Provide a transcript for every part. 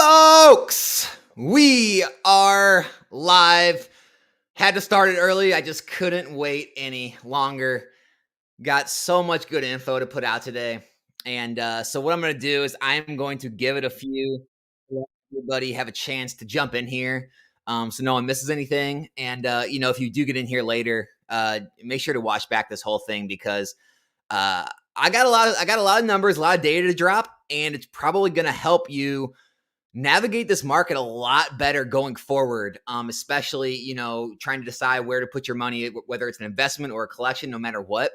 Folks, we are live. Had to start it early. I just couldn't wait any longer. Got so much good info to put out today. And so what I'm going to do is I'm going to give it a few, let everybody have a chance to jump in here, so no one misses anything. And, if you do get in here later, make sure to watch back this whole thing because I got a lot of numbers, a lot of data to drop, and it's probably going to help you navigate this market a lot better going forward, especially, trying to decide where to put your money, whether it's an investment or a collection, no matter what.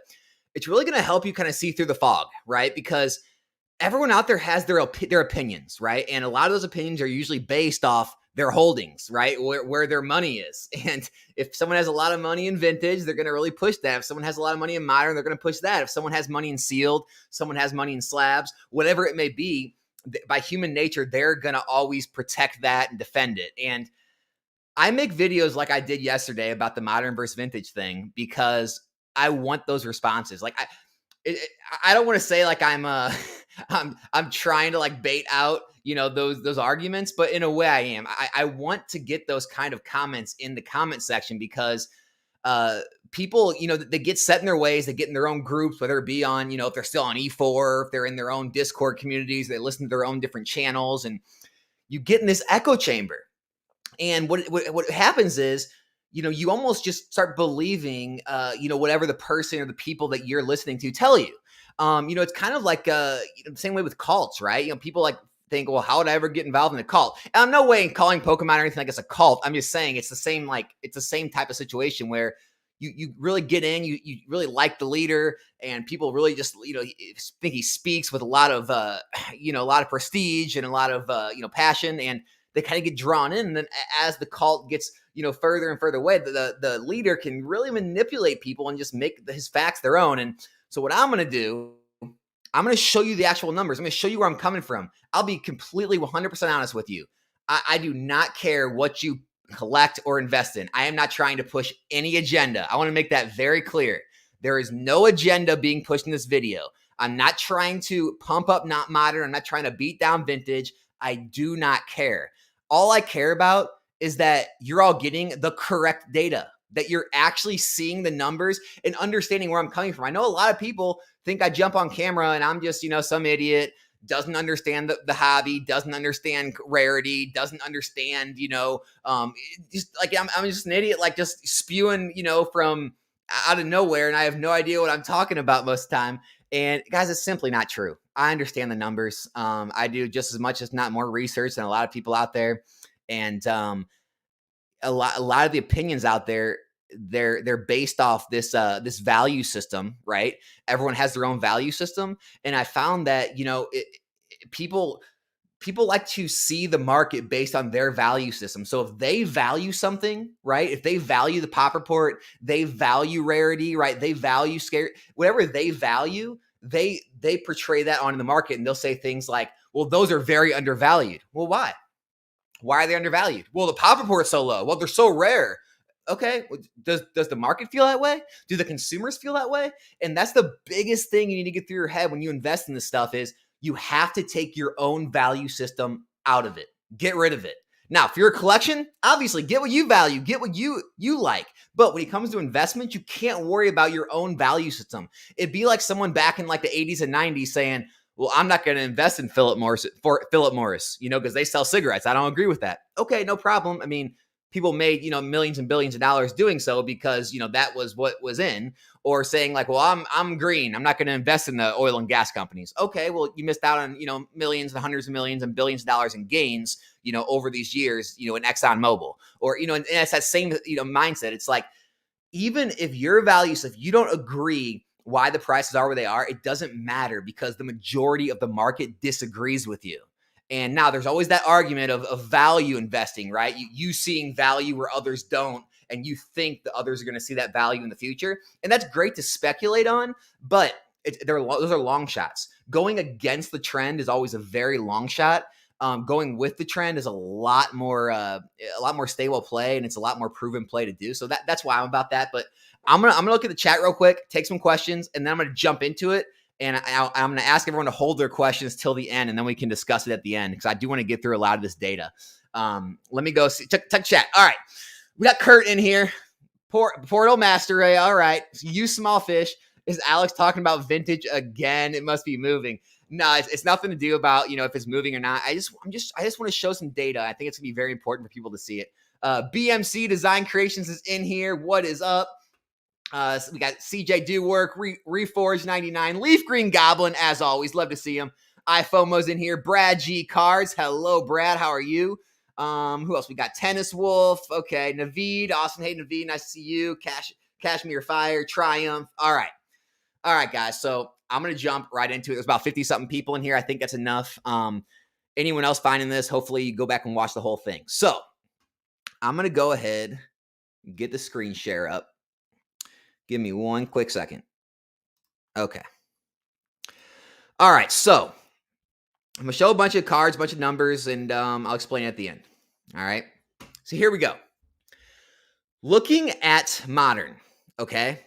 It's really going to help you kind of see through the fog, right? Because everyone out there has their opinions, right? And a lot of those opinions are usually based off their holdings, right? Where their money is. And if someone has a lot of money in vintage, they're going to really push that. If someone has a lot of money in modern, they're going to push that. If someone has money in sealed, someone has money in slabs, whatever it may be, by human nature, they're going to always protect that and defend it. And I make videos like I did yesterday about the modern versus vintage thing because I want those responses. Like I don't want to say like I'm trying to like bait out, those arguments, but in a way I am. I want to get those kind of comments in the comment section because people, they get set in their ways, they get in their own groups, whether it be on, if they're still on E4, if they're in their own Discord communities, they listen to their own different channels, and you get in this echo chamber. And what happens is, you almost just start believing, whatever the person or the people that you're listening to tell you. It's kind of like the same way with cults, right? People like think, well, how would I ever get involved in a cult? And I'm no way calling Pokemon or anything like it's a cult. I'm just saying it's the same type of situation where you really get in, you really like the leader, and people really just, think he speaks with a lot of, a lot of prestige and a lot of, passion, and they kind of get drawn in. And then as the cult gets, further and further away, the leader can really manipulate people and just make his facts their own. And so what I'm going to do, I'm going to show you the actual numbers. I'm going to show you where I'm coming from. I'll be completely 100% honest with you. I do not care what you collect or invest in. I am not trying to push any agenda. I want to make that very clear. There is no agenda being pushed in this video. I'm not trying to pump up not modern. I'm not trying to beat down vintage. I do not care. All I care about is that you're all getting the correct data, that you're actually seeing the numbers and understanding where I'm coming from. I know a lot of people think I jump on camera and I'm just, some idiot, doesn't understand the hobby, doesn't understand rarity, doesn't understand, just like I'm just an idiot, like just spewing, from out of nowhere. And I have no idea what I'm talking about most of the time. And guys, it's simply not true. I understand the numbers. I do just as much, if not more research than a lot of people out there. And a lot of the opinions out there, they're based off this value system, right? Everyone has their own value system. And I found that, people like to see the market based on their value system. So if they value something, right? If they value the pop report, they value rarity, right? They value scare, whatever they value, they portray that onto the market, and they'll say things like, well, those are very undervalued. Well, why? Why are they undervalued? Well, the pop report is so low. Well, they're so rare. Okay, does the market feel that way? Do the consumers feel that way? And that's the biggest thing you need to get through your head when you invest in this stuff is you have to take your own value system out of it. Get rid of it. Now, if you're a collection, obviously get what you value, get what you like. But when it comes to investment, you can't worry about your own value system. It'd be like someone back in like the 80s and 90s saying, well, I'm not going to invest in Philip Morris, because they sell cigarettes. I don't agree with that. Okay, no problem. I mean, people made, millions and billions of dollars doing so because, that was what was in. Or saying like, well, I'm green. I'm not going to invest in the oil and gas companies. Okay, well, you missed out on, millions and hundreds of millions and billions of dollars in gains, over these years, in ExxonMobil. Or, and it's that same, mindset. It's like, even if your values, if you don't agree why the prices are where they are, it doesn't matter because the majority of the market disagrees with you. And now there's always that argument of value investing, right? You seeing value where others don't, and you think the others are going to see that value in the future. And that's great to speculate on, but those are long shots. Going against the trend is always a very long shot. Going with the trend is a lot more stable play, and it's a lot more proven play to do. So that's why I'm about that. But I'm gonna look at the chat real quick, take some questions, and then I'm gonna jump into it. And I'm going to ask everyone to hold their questions till the end, and then we can discuss it at the end because I do want to get through a lot of this data. Let me go see. Check chat. All right. We got Kurt in here. Portal Master Ray. All right. You small fish. Is Alex talking about vintage again? It must be moving. No, it's nothing to do about, if it's moving or not. I just want to show some data. I think it's gonna be very important for people to see it. BMC Design Creations is in here. What is up? So we got CJ Do Work, Reforge 99, Leaf Green Goblin, as always. Love to see him. iFOMO's in here. Brad G Cards. Hello, Brad. How are you? Who else? We got Tennis Wolf. Okay. Naveed. Awesome. Hey, Naveed. Nice to see you. Cashmere Fire. Triumph. All right, guys. So I'm going to jump right into it. There's about 50-something people in here. I think that's enough. Anyone else finding this? Hopefully you go back and watch the whole thing. So I'm going to go ahead and get the screen share up. Give me one quick second. Okay. All right. So I'm going to show a bunch of cards, a bunch of numbers, and I'll explain it at the end. All right. So here we go. Looking at Modern, okay,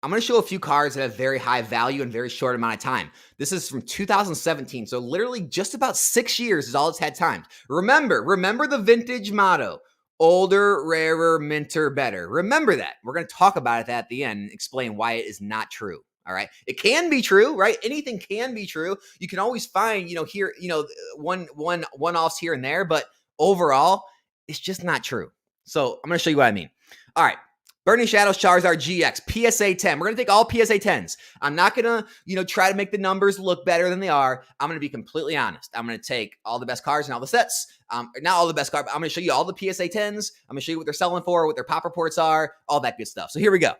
I'm going to show a few cards that have very high value in very short amount of time. This is from 2017, so literally just about 6 years is all it's had time. Remember the vintage motto: older, rarer, minter, better. Remember that. We're going to talk about it at the end and explain why it is not true. All right. It can be true, right? Anything can be true. You can always find, here, one-offs here and there, but overall, it's just not true. So I'm going to show you what I mean. All right. Burning Shadows Charizard GX, PSA 10. We're going to take all PSA 10s. I'm not going to, try to make the numbers look better than they are. I'm going to be completely honest. I'm going to take all the best cards and all the sets. Not all the best cards, but I'm going to show you all the PSA 10s. I'm going to show you what they're selling for, what their pop reports are, all that good stuff. So here we go.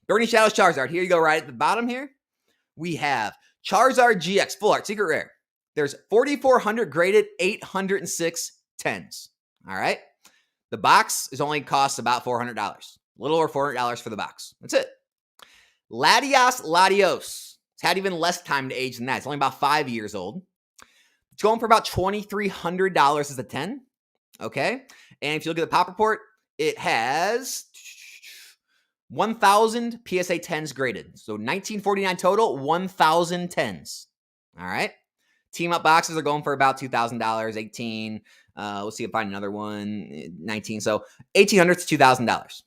Burning Shadows Charizard. Here you go, right at the bottom here. We have Charizard GX, Full Art, Secret Rare. There's 4,400 graded, 806 10s. All right. The box is only costs about $400. A little over $400 for the box. That's it. Latios. It's had even less time to age than that. It's only about 5 years old. It's going for about $2,300 as a 10. Okay. And if you look at the pop report, it has 1,000 PSA 10s graded. So 1,949 total, 1,000 10s. All right. Team up boxes are going for about $2,000, 18. We'll see if I find another one, 19. So $1,800 to $2,000.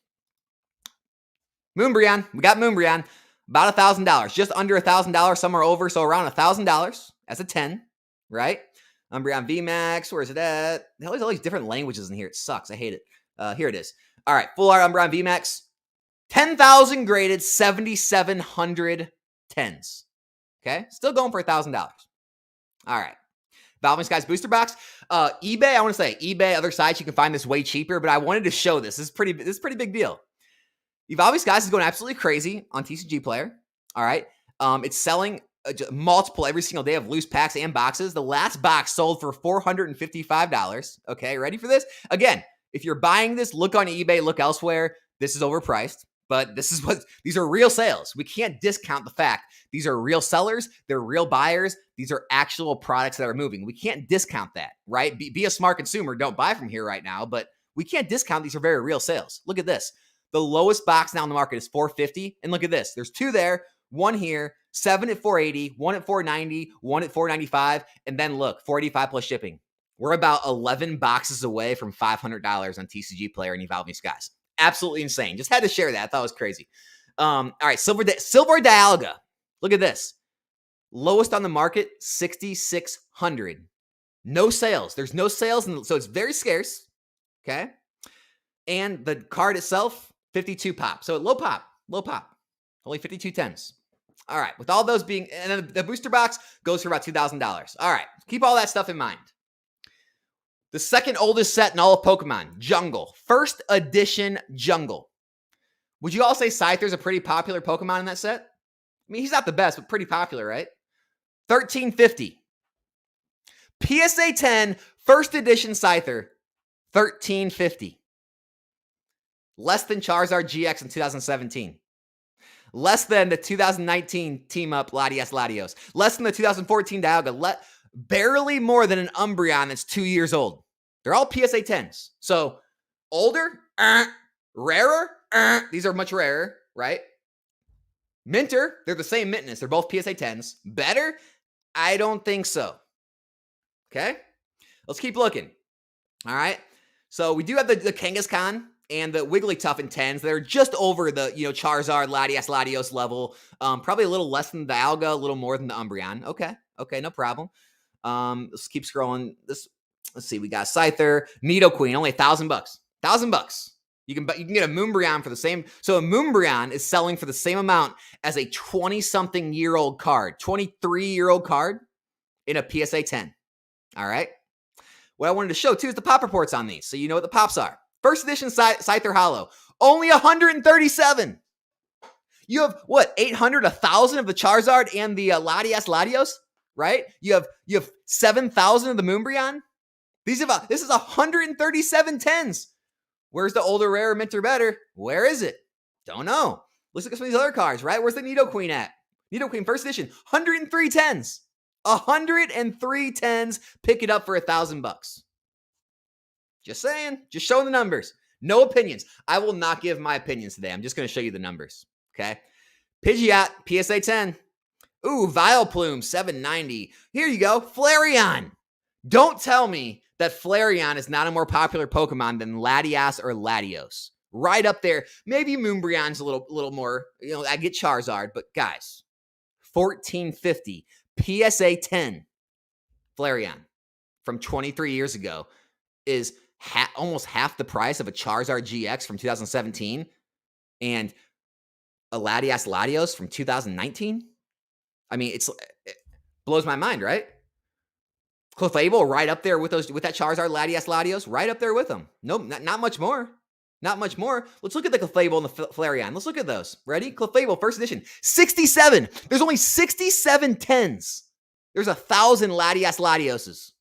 Moonbryon. We got Moonbryon. About $1,000. Just under $1,000, somewhere over. So around $1,000 as a 10, right? Umbreon VMAX. Where is it at? There's all these different languages in here. It sucks. I hate it. Here it is. All right. Full Art Umbreon VMAX. 10,000 graded, 7,700 10s. Okay. Still going for $1,000. All right. Valving Skies Booster Box. eBay, I want to say eBay, other sites, you can find this way cheaper, but I wanted to show this. This is pretty big deal. Evolving Skies is going absolutely crazy on TCG Player. All right. It's selling multiple every single day of loose packs and boxes. The last box sold for $455. Okay. Ready for this? Again, if you're buying this, look on eBay, look elsewhere. This is overpriced, but these are real sales. We can't discount the fact these are real sellers. They're real buyers. These are actual products that are moving. We can't discount that, right? Be a smart consumer. Don't buy from here right now, but we can't discount these are very real sales. Look at this. The lowest box now in the market is $450. And look at this. There's two there, one here, 7 at $480, one at $490, one at $495. And then look, $485 plus shipping. We're about 11 boxes away from $500 on TCG Player and Evolving Skies. Absolutely insane. Just had to share that. I thought it was crazy. All right. Silver Dialga. Look at this. Lowest on the market, 6,600. No sales. There's no sales. So it's very scarce. Okay. And the card itself, 52 pop. So low pop. Only 52 10s. All right. With all those being, and then the booster box goes for about $2,000. All right. Keep all that stuff in mind. The second oldest set in all of Pokemon, Jungle. First edition Jungle. Would you all say Scyther's a pretty popular Pokemon in that set? I mean, he's not the best, but pretty popular, right? $1,350. PSA 10, first edition Scyther, $1,350. Less than Charizard GX in 2017. Less than the 2019 Team Up Latios. Less than the 2014 Dialga. Barely more than an Umbreon that's 2 years old. They're all PSA 10s. So older, rarer, these are much rarer, right? Minter, they're the same mintness. They're both PSA 10s. Better? I don't think so. Okay? Let's keep looking. All right? So we do have the Kangaskhan and the Wigglytuff in 10s. They're just over the, Charizard, Latios level. Probably a little less than the Alga, a little more than the Umbreon. Okay, no problem. Let's keep scrolling. Let's see. We got Scyther, Nidoqueen, only $1,000. $1,000. You can get a Moonbreon for the same. So a Moonbreon is selling for the same amount as a 20-something-year-old card, 23-year-old card in a PSA 10. All right. What I wanted to show too is the pop reports on these, so you know what the pops are. First edition Scyther Hollow, only 137. You have what, 800, 1,000 of the Charizard and the Latios, right? You have 7,000 of the Moonbreon. This is 137 10s. Where's the older, rare, minter better? Where is it? Don't know. Let's look at some of these other cards, right? Where's the Nidoqueen at? Nidoqueen first edition, 103 10s. 103 10s. Pick it up for $1,000. Just saying. Just showing the numbers. No opinions. I will not give my opinions today. I'm just going to show you the numbers. Okay. Pidgeot, PSA 10. Ooh, Vileplume, 790. Here you go. Flareon. Don't tell me that Flareon is not a more popular Pokemon than Latias or Latios. Right up there. Maybe Moonbreon's a little more, I get Charizard, but guys, $1,450. PSA 10 Flareon from 23 years ago is almost half the price of a Charizard GX from 2017 and a Latios from 2019. I mean, it blows my mind, right? Clefable right up there with that Charizard Latios, right up there with them. Nope, not much more. Not much more. Let's look at the Clefable and the Flareon. Let's look at those. Ready? Clefable, first edition. 67. There's only 67 10s. There's 1,000 Latioses.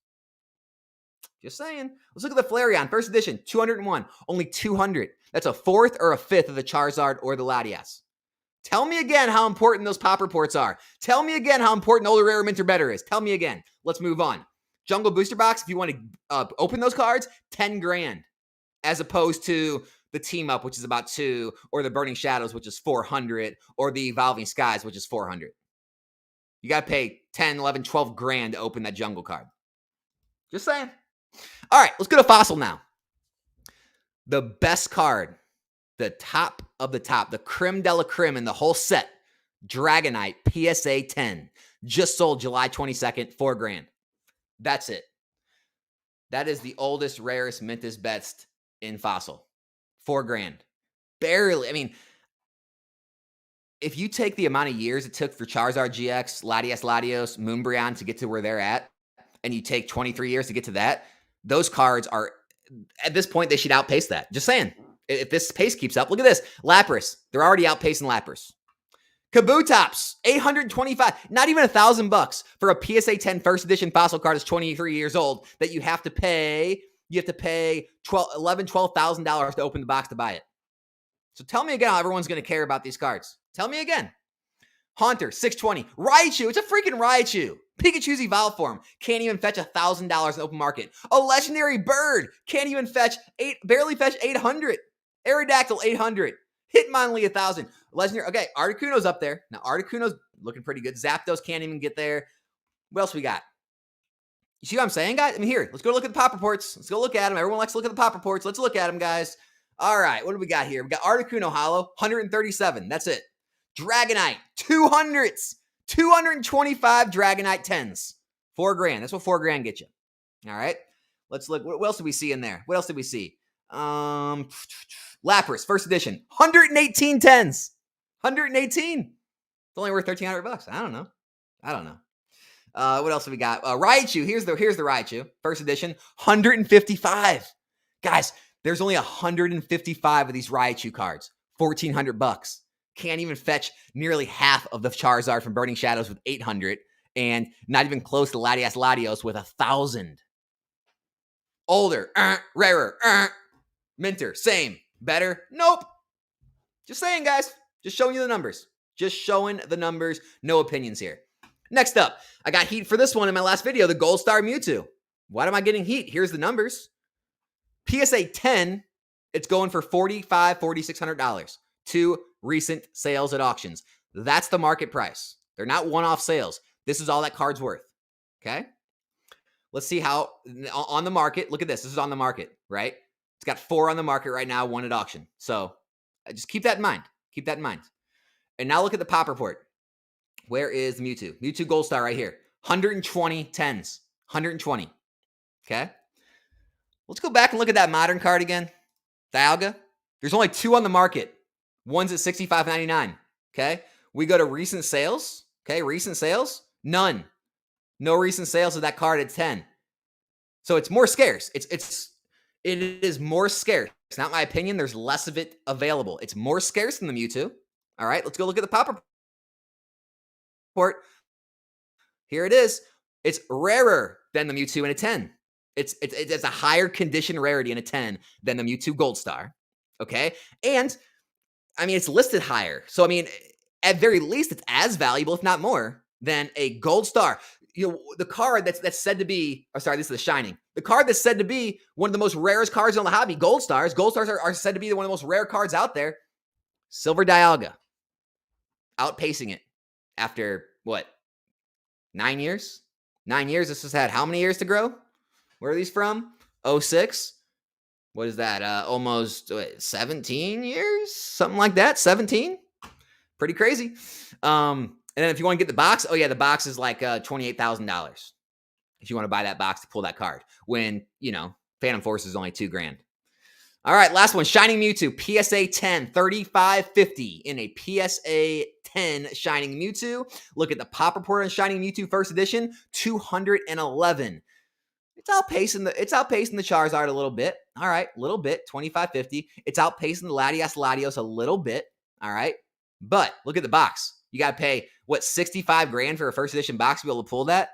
Just saying. Let's look at the Flareon, first edition. 201. Only 200. That's a fourth or a fifth of the Charizard or the Latias. Tell me again how important those pop reports are. Tell me again how important older, rare, minter better is. Tell me again. Let's move on. Jungle Booster Box, if you want to open those cards, 10 grand. As opposed to the Team Up, which is about 2, or the Burning Shadows, which is 400, or the Evolving Skies, which is 400. You got to pay 10, 11, 12 grand to open that jungle card. Just saying. All right, let's go to Fossil now. The best card, the top of the top, the creme de la creme in the whole set, Dragonite PSA 10. Just sold July 22nd, 4 grand. That's it. That is the oldest, rarest, mintest, best in Fossil. 4 grand. Barely. I mean, if you take the amount of years it took for Charizard GX, Latios, Moonbreon to get to where they're at, and you take 23 years to get to that, those cards are, at this point, they should outpace that. Just saying. If this pace keeps up, look at this. Lapras. They're already outpacing Lapras. Kabutops, 825, not even $1,000 for a PSA 10 first edition Fossil card that's 23 years old that you have to pay. You have to pay $12,000 to open the box to buy it. So tell me again how everyone's going to care about these cards. Tell me again. Haunter, 620. Raichu, it's a freaking Raichu. Pikachu's Evolve form can't even fetch $1,000 in the open market. A legendary bird can't even barely fetch 800. Aerodactyl, 800. Hitmonlee, 1,000. Legendary. Okay, Articuno's up there. Now, Articuno's looking pretty good. Zapdos can't even get there. What else we got? You see what I'm saying, guys? I mean, here, let's go look at the pop reports. Let's go look at them. Everyone likes to look at the pop reports. Let's look at them, guys. All right, what do we got here? We got Articuno Hollow, 137. That's it. Dragonite, 200s. 225 Dragonite 10s. 4 grand. That's what 4 grand get you. All right. Let's look. What else did we see in there? What else did we see? Lapras, first edition, 118 10s. 118. It's only worth $1,300. I don't know. What else have we got? Raichu. Here's the Raichu. First edition, 155. Guys, there's only 155 of these Raichu cards. $1,400. Can't even fetch nearly half of the Charizard from Burning Shadows with 800, and not even close to Latios with 1,000. Older, rarer, minter, same. Better? Nope. Just saying, guys. Just showing you the numbers. Just showing the numbers. No opinions here. Next up, I got heat for this one in my last video, the Gold Star Mewtwo. Why am I getting heat? Here's the numbers. PSA 10, it's going for $4,600. 2 recent sales at auctions. That's the market price. They're not one-off sales. This is all that card's worth. Okay? Let's see how on the market. Look at this. This is on the market, right? It's got 4 on the market right now, 1 at auction. So just keep that in mind. Keep that in mind. And now look at the pop report. Where is the Mewtwo? Mewtwo Gold Star right here. 120 tens. 120. Okay? Let's go back and look at that modern card again. Dialga. There's only 2 on the market. One's at $65.99. Okay? We go to recent sales. Okay, recent sales. None. No recent sales of that card at 10. So it's more scarce. It is more scarce. It's not my opinion. There's less of it available. It's more scarce than the Mewtwo. All right, let's go look at the pop report. Here it is. It's rarer than the Mewtwo in a 10. It's a higher condition rarity in a 10 than the Mewtwo Gold Star. Okay, and I mean it's listed higher. So I mean, at very least, it's as valuable, if not more, than a Gold Star. You know, the card that's said to be, oh, sorry, this is the Shining. The card that's said to be one of the most rarest cards in the hobby, Gold Stars. Gold Stars are said to be one of the most rare cards out there. Silver Dialga. Outpacing it after, what, 9 years? 9 years. This has had how many years to grow? Where are these from? 06. What is that? Almost 17 years? Something like that. 17? Pretty crazy. And then if you want to get the box, oh yeah, the box is like $28,000 if you want to buy that box to pull that card. When, you know, Phantom Force is only $2,000. All right, last one. Shining Mewtwo, PSA 10, $35.50 in a PSA 10 Shining Mewtwo. Look at the pop report on Shining Mewtwo First Edition, 211. It's outpacing the Charizard a little bit. All right, a little bit, $25.50. It's outpacing the Latios a little bit. All right, but look at the box. You got to pay, what, $65,000 for a First Edition box to be able to pull that,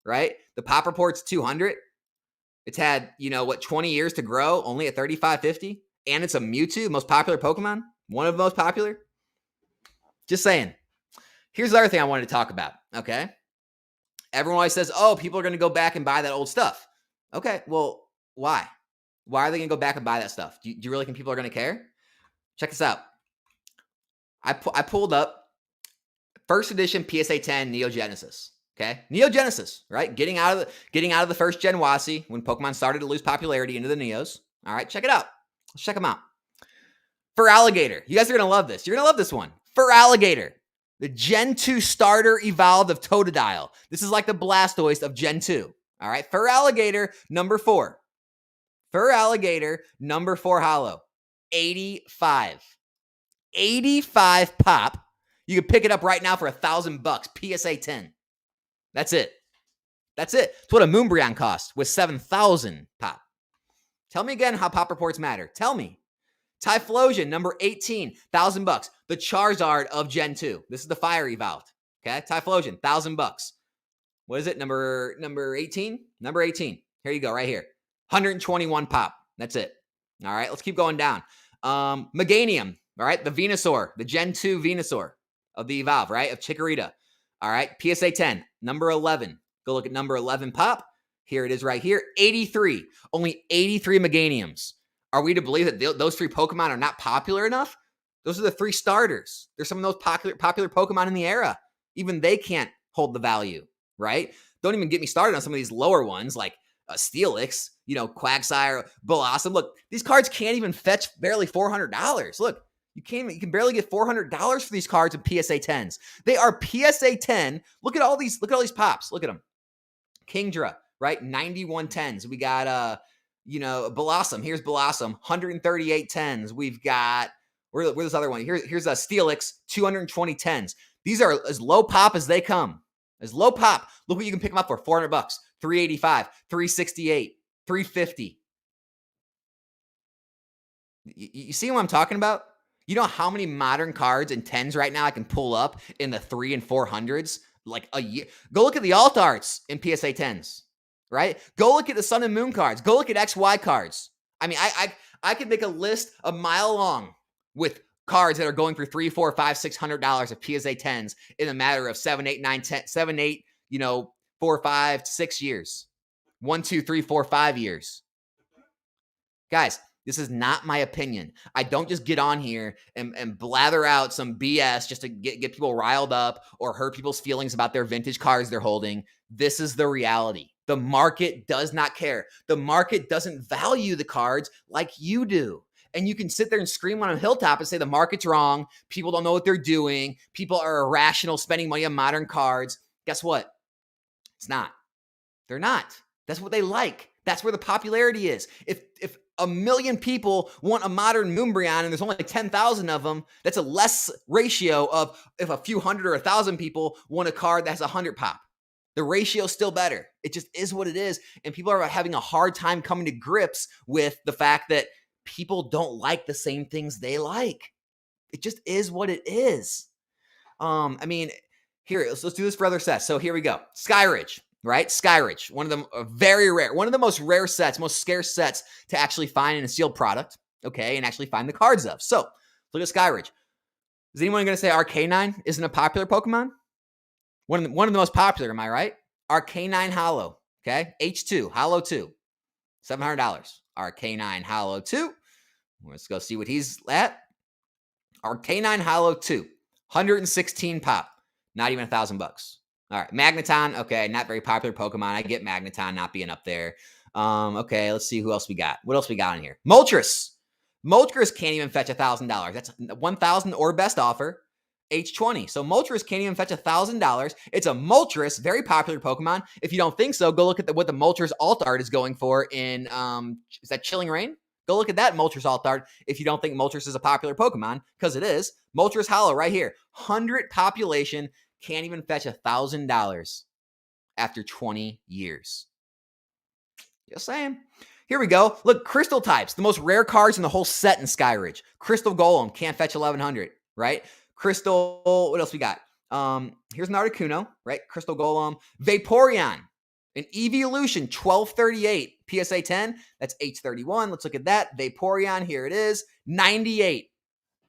right? The pop report's $200. It's had, you know, what, 20 years to grow, only at $35.50. And it's a Mewtwo, most popular Pokemon. One of the most popular. Just saying. Here's the other thing I wanted to talk about, okay? Everyone always says, oh, people are going to go back and buy that old stuff. Okay, well, why? Why are they going to go back and buy that stuff? Do you really think people are going to care? Check this out. I pulled up First Edition PSA 10 Neo Genesis. Okay, Neo Genesis, right? Getting out of the first gen WASI when Pokemon started to lose popularity into the Neos. All right, check it out. Let's check them out. For Alligator, you guys are gonna love this. You're gonna love this one. For Alligator, the Gen 2 starter evolved of Totodile. This is like the Blastoise of Gen 2. All right, for Alligator, number 4. For Alligator, number 4 holo, 85. 85 pop. You can pick it up right now for $1,000. PSA 10. That's it. That's it. It's what a Moonbryon costs with 7,000 pop. Tell me again how pop reports matter. Tell me. Typhlosion, number 18, $1,000. The Charizard of Gen 2. This is the Fire Evolved. Okay, Typhlosion, $1,000. What is it? Number 18? Number 18. Here you go, right here. 121 pop. That's it. All right, let's keep going down. Meganium, all right, the Venusaur, the Gen 2 Venusaur of the Evolve, right, of Chikorita. All right, PSA 10, number 11. Go look at number 11 pop. Here it is right here, 83. Only 83 Meganiums. Are we to believe that those 3 Pokemon are not popular enough? Those are the 3 starters. They're some of those popular Pokemon in the era. Even they can't hold the value, right? Don't even get me started on some of these lower ones like Steelix, you know, Quagsire, Blossom. Look, these cards can't even fetch barely $400. Look, you can barely get $400 for these cards in PSA 10s. They are PSA 10. Look at all these pops. Look at them. Kingdra, right? 91 10s. We got you know, Blossom. Here's Blossom, 138 10s. We've got where's this other one? Here's a Steelix, 220 10s. These are as low pop as they come. As low pop. Look what you can pick them up for. $400, 385, 368, 350. You see what I'm talking about? You know how many modern cards in 10s right now I can pull up in the 300s and 400s? Like a year. Go look at the alt arts in PSA 10s, right? Go look at the Sun and Moon cards. Go look at XY cards. I mean, I could make a list a mile long with cards that are going for $300, $400, $500, $600 of PSA 10s in a matter of 7, 8, 9, 10, 7, 8, you know, 4, 5, 6 years. 1, 2, 3, 4, 5 years. Guys, This is not my opinion. I don't just get on here and blather out some BS just to get people riled up or hurt people's feelings about their vintage cards they're holding. This is the reality. The market does not care. The market doesn't value the cards like you do. And you can sit there and scream on a hilltop and say the market's wrong. People don't know what they're doing. People are irrational spending money on modern cards. Guess what? It's not. They're not. That's what they like. That's where the popularity is. If a million people want a modern Moonbryon and there's only like 10,000 of them, that's a less ratio of if a few hundred or 1,000 people want a card that has 100 pop. The ratio is still better. It just is what it is. And people are having a hard time coming to grips with the fact that people don't like the same things they like. It just is what it is. I mean, here, let's do this for other sets. So here we go. Skyridge. Right? Skyridge, one of them very rare, one of the most rare sets, most scarce sets to actually find in a sealed product, okay, and actually find the cards of. So, look at Skyridge. Is anyone going to say Arcanine isn't a popular Pokemon? One of the most popular, am I right? Arcanine Hollow, okay? H2, Hollow 2, $700. Arcanine Hollow 2. Let's go see what he's at. Arcanine Hollow 2, 116 pop, not even $1,000. All right, Magneton, okay, not very popular Pokemon. I get Magneton not being up there. Okay, let's see who else we got. What else we got in here? Moltres. Moltres can't even fetch $1,000. That's $1,000 or best offer, H20. So Moltres can't even fetch $1,000. It's a Moltres, very popular Pokemon. If you don't think so, go look at what the Moltres alt art is going for in, is that Chilling Reign? Go look at that Moltres alt art if you don't think Moltres is a popular Pokemon, because it is. Moltres Hollow right here. 100 population. Can't even fetch $1,000 after 20 years. Just saying. Here we go. Look, Crystal types, the most rare cards in the whole set in Skyridge. Crystal Golem can't fetch 1,100, right? Crystal, what else we got? Here's an Articuno, right? Crystal Golem. Vaporeon, an Evolution, 1238, PSA 10. That's H31. Let's look at that. Vaporeon, here it is. 98.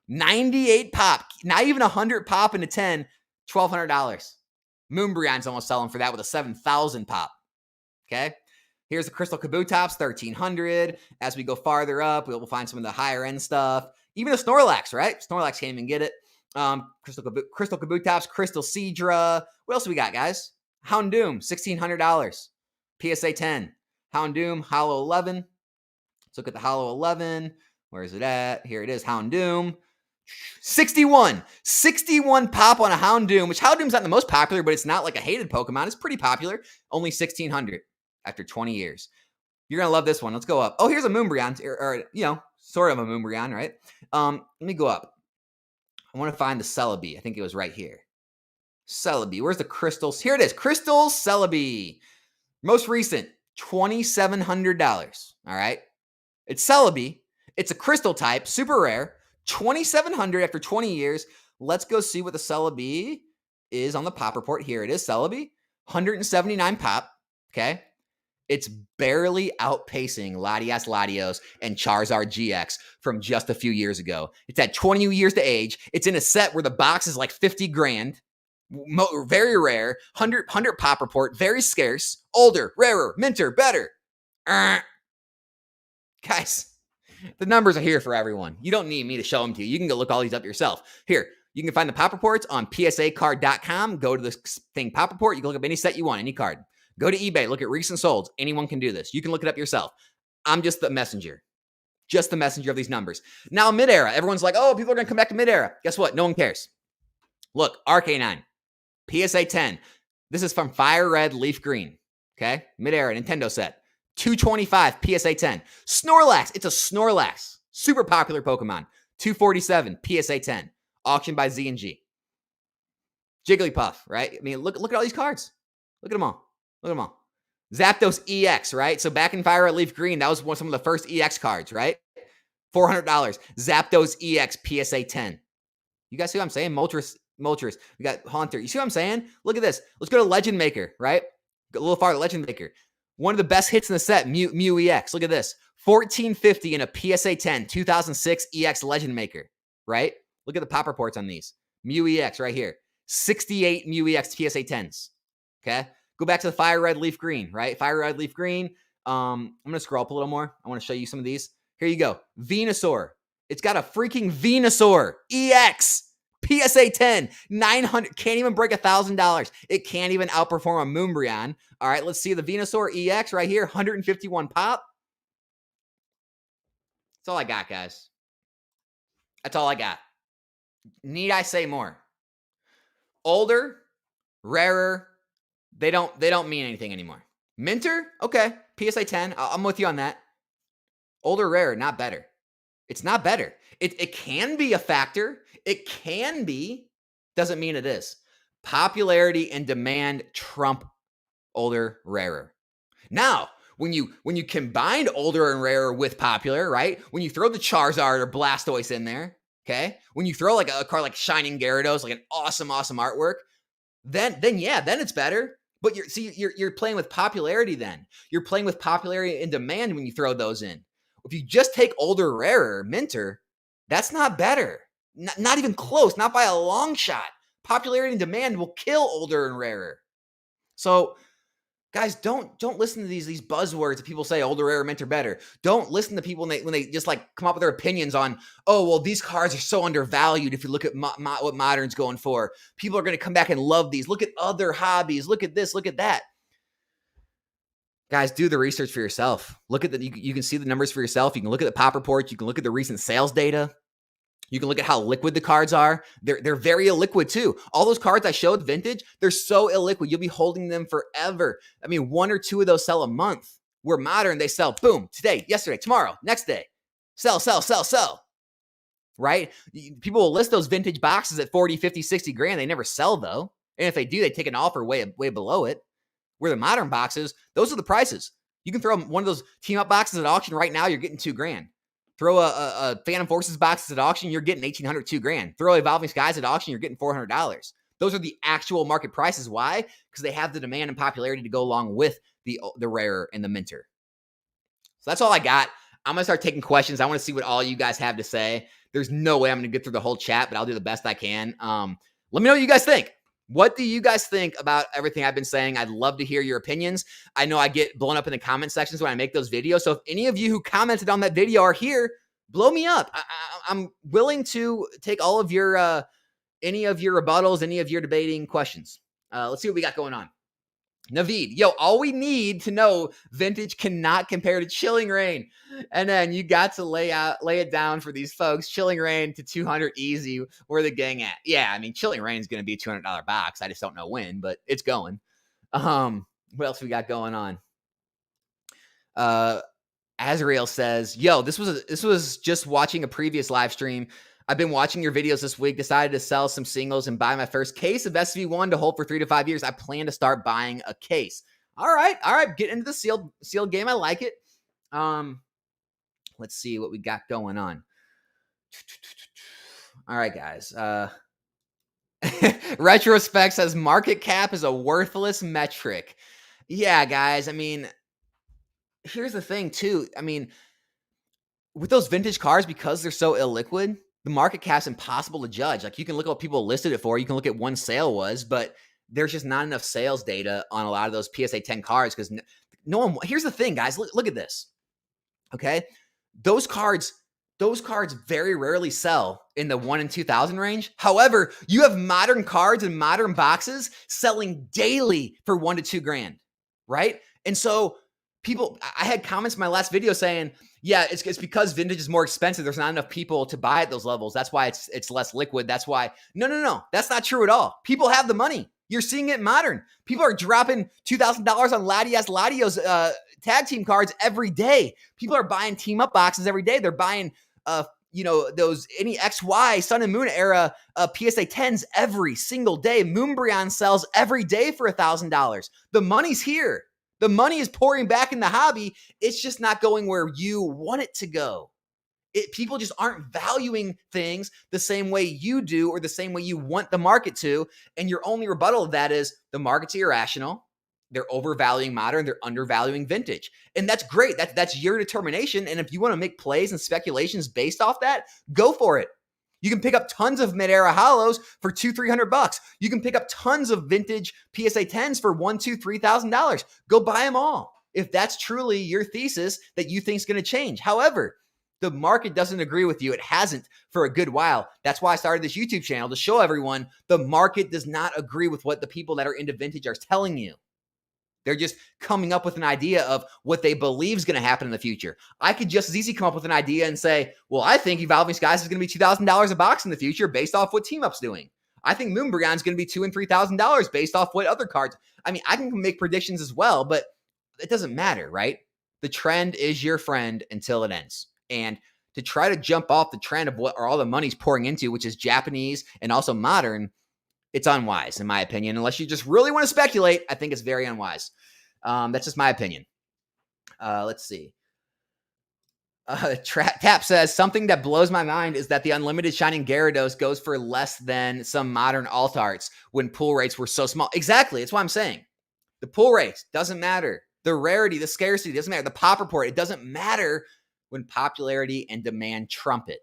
98 pop. Not even 100 pop into 10. $1,200. Moonbryon's almost selling for that with a 7,000 pop. Okay. Here's the Crystal Kabutops, $1,300. As we go farther up, we'll find some of the higher end stuff. Even a Snorlax, right? Snorlax can't even get it. Crystal Kabutops, Crystal Seadra. What else do we got, guys? Houndoom, $1,600. PSA 10. Houndoom, Hollow 11. Let's look at the Hollow 11. Where is it at? Here it is, Houndoom. 61 pop on a Houndoom, which Houndoom's not the most popular, but it's not like a hated Pokemon. It's pretty popular. Only 1,600 after 20 years. You're going to love this one. Let's go up. Oh, here's a Moonbryon, or sort of a Moonbryon, right? Let me go up. I want to find the Celebi. I think it was right here. Celebi. Where's the crystals? Here it is. Crystals Celebi. Most recent, $2,700. All right. It's Celebi. It's a crystal type, super rare. $2,700 after 20 years. Let's go see what the Celebi is on the pop report. Here it is, Celebi. 179 pop. Okay. It's barely outpacing Latios and Charizard GX from just a few years ago. It's at 20 years to age. It's in a set where the box is like 50 grand. Very rare. 100 pop report. Very scarce. Older, rarer, minter, better. Guys. The numbers are here for everyone. You don't need me to show them to you. You can go look all these up yourself. Here, you can find the pop reports on psacard.com. Go to this thing, pop report. You can look up any set you want, any card. Go to eBay. Look at recent solds. Anyone can do this. You can look it up yourself. I'm just the messenger. Just the messenger of these numbers. Now, mid-era. Everyone's like, oh, people are going to come back to mid-era. Guess what? No one cares. Look, Arcanine. PSA 10. This is from Fire Red Leaf Green. Okay? Mid-era Nintendo set. 225 PSA 10. Snorlax. It's a Snorlax. Super popular Pokemon. 247 PSA 10. Auctioned by Z&G. Jigglypuff, right? I mean, look at all these cards. Look at them all. Look at them all. Zapdos EX, right? So back in Fire Red Leaf Green, that was some of the first EX cards, right? $400. Zapdos EX PSA 10. You guys see what I'm saying? Moltres. We got Haunter. You see what I'm saying? Look at this. Let's go to Legend Maker, right? Go a little farther. Legend Maker. One of the best hits in the set, Mew EX. Look at this. $1,450 in a PSA 10, 2006 EX Legend Maker, right? Look at the pop reports on these. Mew EX right here. 68 Mew EX PSA 10s. Okay? Go back to the Fire Red Leaf Green, right? Fire Red Leaf Green. I'm going to scroll up a little more. I want to show you some of these. Here you go. Venusaur. It's got a freaking Venusaur EX. PSA 10, 900, can't even break $1,000. It can't even outperform a Moonbryon. All right, let's see the Venusaur EX right here, 151 pop. That's all I got, guys. That's all I got. Need I say more? Older, rarer, they don't mean anything anymore. Minter, okay, PSA 10, I'm with you on that. Older, rarer, not better. It's not better. It can be a factor. It can be. Doesn't mean it is. Popularity and demand trump older, rarer. Now, when you combine older and rarer with popular, right? When you throw the Charizard or Blastoise in there, okay? When you throw like a card like Shining Gyarados, like an awesome artwork, then it's better. But you're playing with popularity then. You're playing with popularity and demand when you throw those in. If you just take older, rarer, Minter, that's not better. Not even close, not by a long shot. Popularity and demand will kill older and rarer. So, guys, don't listen to these buzzwords that people say older, rarer, Minter better. Don't listen to people when they just like come up with their opinions on, oh, well, these cards are so undervalued if you look at what Modern's going for. People are going to come back and love these. Look at other hobbies. Look at this. Look at that. Guys, do the research for yourself. Look at you can see the numbers for yourself. You can look at the pop reports. You can look at the recent sales data. You can look at how liquid the cards are. They're very illiquid too. All those cards I showed vintage, they're so illiquid. You'll be holding them forever. I mean, 1 or 2 of those sell a month. Where Modern, they sell, boom, today, yesterday, tomorrow, next day. Sell. Right? People will list those vintage boxes at 40, 50, 60 grand. They never sell though. And if they do, they take an offer way below it. Where the Modern boxes, those are the prices. You can throw one of those team up boxes at auction right now, you're getting $2 grand. Throw a Phantom Forces boxes at auction, you're getting $1,800, $2 grand. Throw Evolving Skies at auction, you're getting $400. Those are the actual market prices. Why? Because they have the demand and popularity to go along with the rarer and the Minter. So that's all I got. I'm going to start taking questions. I want to see what all you guys have to say. There's no way I'm going to get through the whole chat, but I'll do the best I can. Let me know what you guys think. What do you guys think about everything I've been saying? I'd love to hear your opinions. I know I get blown up in the comment sections when I make those videos. So if any of you who commented on that video are here, blow me up. I'm willing to take all of your, any of your rebuttals, any of your debating questions. Let's see what we got going on. Naveed, yo, all we need to know, vintage cannot compare to Chilling Reign. And then you got to lay it down for these folks. Chilling Reign to 200 easy. Where the gang at? Yeah, I mean, Chilling Reign is going to be a $200 box. I just don't know when, but it's going. What else we got going on? Azrael says, yo, this was just watching a previous live stream. I've been watching your videos this week, decided to sell some singles and buy my first case of SV1 to hold for 3 to 5 years. I plan to start buying a case. All right. Get into the sealed game. I like it. Let's see what we got going on. All right, guys. Retrospect says market cap is a worthless metric. Yeah, guys. I mean, here's the thing too. I mean, with those vintage cards, because they're so illiquid, the market cap's impossible to judge. Like, you can look at what people listed it for. You can look at when sale was, but there's just not enough sales data on a lot of those PSA 10 cards because no one. Here's the thing, guys. Look at this. Okay, those cards very rarely sell in the 1 in 2,000 range. However, you have Modern cards and Modern boxes selling daily for $1 to $2 grand, right? And so people, I had comments in my last video saying, yeah, it's because vintage is more expensive. There's not enough people to buy at those levels. That's why it's less liquid. That's why. No. That's not true at all. People have the money. You're seeing it in Modern. People are dropping $2,000 on Ladio's tag team cards every day. People are buying team up boxes every day. They're buying, those any XY Sun and Moon era PSA 10s every single day. Moonbryon sells every day for $1,000. The money's here. The money is pouring back in the hobby. It's just not going where you want it to go. People just aren't valuing things the same way you do or the same way you want the market to. And your only rebuttal of that is the market's irrational. They're overvaluing Modern. They're undervaluing vintage. And that's great. That's your determination. And if you want to make plays and speculations based off that, go for it. You can pick up tons of mid-era hollows for $200-$300. You can pick up tons of vintage PSA 10s for $1,000, $2,000, $3,000. Go buy them all if that's truly your thesis that you think is going to change. However, The market doesn't agree with you. It hasn't for a good while. That's why I started this YouTube channel, to show everyone the market does not agree with what the people that are into vintage are telling you. They're just coming up with an idea of what they believe is going to happen in the future. I could just as easily come up with an idea and say, well, I think Evolving Skies is going to be $2,000 a box in the future based off what Team Up's doing. I think Moonbryon is going to be $2,000 and $3,000 based off what other cards. I mean, I can make predictions as well, but it doesn't matter, right? The trend is your friend until it ends. And to try to jump off the trend of what all the money's pouring into, which is Japanese and also modern, it's unwise, in my opinion. Unless you just really want to speculate, I think it's very unwise. That's just my opinion. Let's see. Tap says, something that blows my mind is that the unlimited Shining Gyarados goes for less than some modern alt arts when pull rates were so small. Exactly. That's what I'm saying. The pull rates doesn't matter. The rarity, the scarcity doesn't matter. The pop report, it doesn't matter when popularity and demand trump it,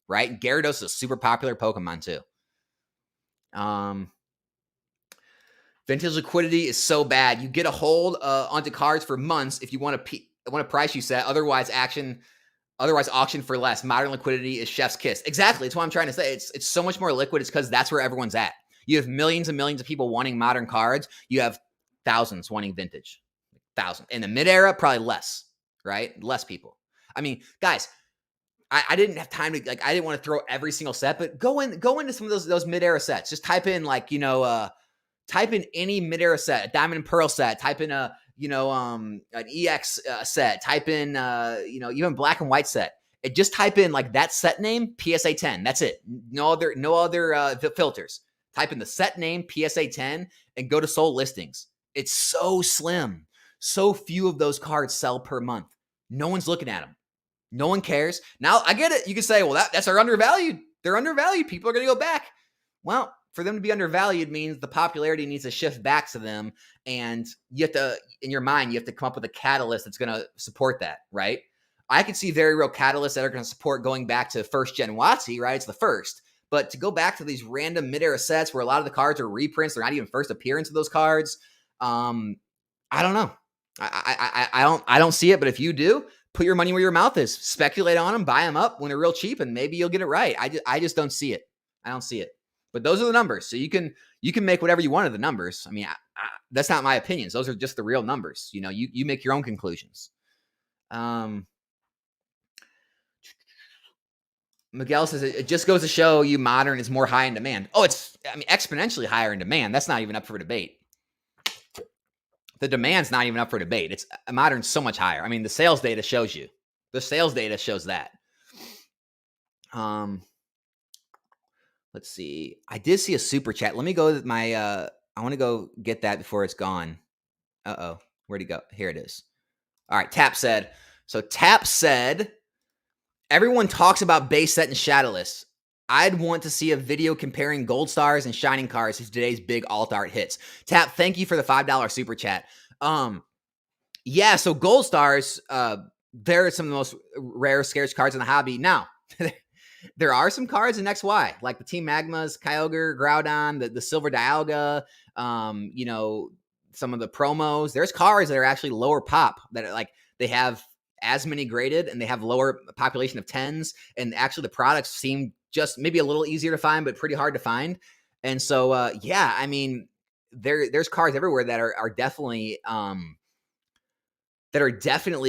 right? Gyarados is a super popular Pokemon too. Vintage liquidity is so bad. You get a hold onto cards for months if you want a price you set. Otherwise, auction for less. Modern liquidity is chef's kiss. Exactly. That's what I'm trying to say. It's so much more liquid. It's because that's where everyone's at. You have millions and millions of people wanting modern cards. You have thousands wanting vintage. Thousands. In the mid-era, probably less, right? Less people. I mean, guys, I didn't have time to, I didn't want to throw every single set, but go into some of those mid-era sets. Just type in type in any mid-era set, a Diamond and Pearl set, type in an EX set, type in, even Black and White set. Just type in that set name, PSA 10. That's it. No other filters. Type in the set name, PSA 10, and go to sold listings. It's so slim. So few of those cards sell per month. No one's looking at them. No one cares. Now, I get it. You can say, well, that's undervalued. They're undervalued. People are going to go back. Well, for them to be undervalued means the popularity needs to shift back to them. And you have to, in your mind, you have to come up with a catalyst that's going to support that, right? I could see very real catalysts that are going to support going back to first gen WotC, right? It's the first. But to go back to these random mid-era sets where a lot of the cards are reprints, they're not even first appearance of those cards. I don't know. I don't see it, but if you do, put your money where your mouth is. Speculate on them, buy them up when they're real cheap, and maybe you'll get it right. I just don't see it. I don't see it. But those are the numbers. So you can make whatever you want of the numbers. I mean, that's not my opinions. Those are just the real numbers. You make your own conclusions. Miguel says it just goes to show you modern is more high in demand. Oh, it's exponentially higher in demand. That's not even up for debate. The demand's not even up for debate. It's modern so much higher. I mean, the sales data shows you. The sales data shows that. Let's see. I did see a super chat. Let me go with my I want to go get that before it's gone. Uh-oh. Where'd it go? Here it is. All right, Tap said. So Tap said, everyone talks about base set and shadowless. I'd want to see a video comparing gold stars and shining cards to today's big alt art hits. Tap, thank you for the $5 super chat. Yeah, so gold stars, they're some of the most rare, scarce cards in the hobby. Now, there are some cards in XY, like the Team Magmas, Kyogre, Groudon, the Silver Dialga, some of the promos. There's cards that are actually lower pop, that are they have as many graded and they have lower population of 10s. And actually the products seem just maybe a little easier to find, but pretty hard to find. And so, yeah, I mean, there's cards everywhere that are definitely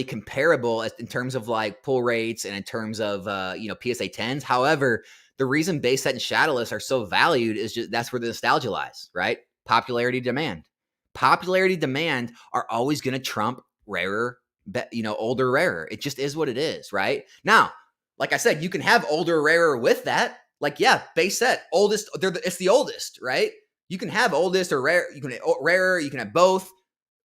comparable in terms of pull rates and in terms of PSA 10s. However, the reason base set and shadowless are so valued is just that's where the nostalgia lies, right? Popularity, demand are always going to trump rarer, older, rarer. It just is what it is, right? Now, like I said, you can have older, rarer with that. Base set, oldest, it's the oldest, right? You can have oldest or rare, you can rarer, you can have both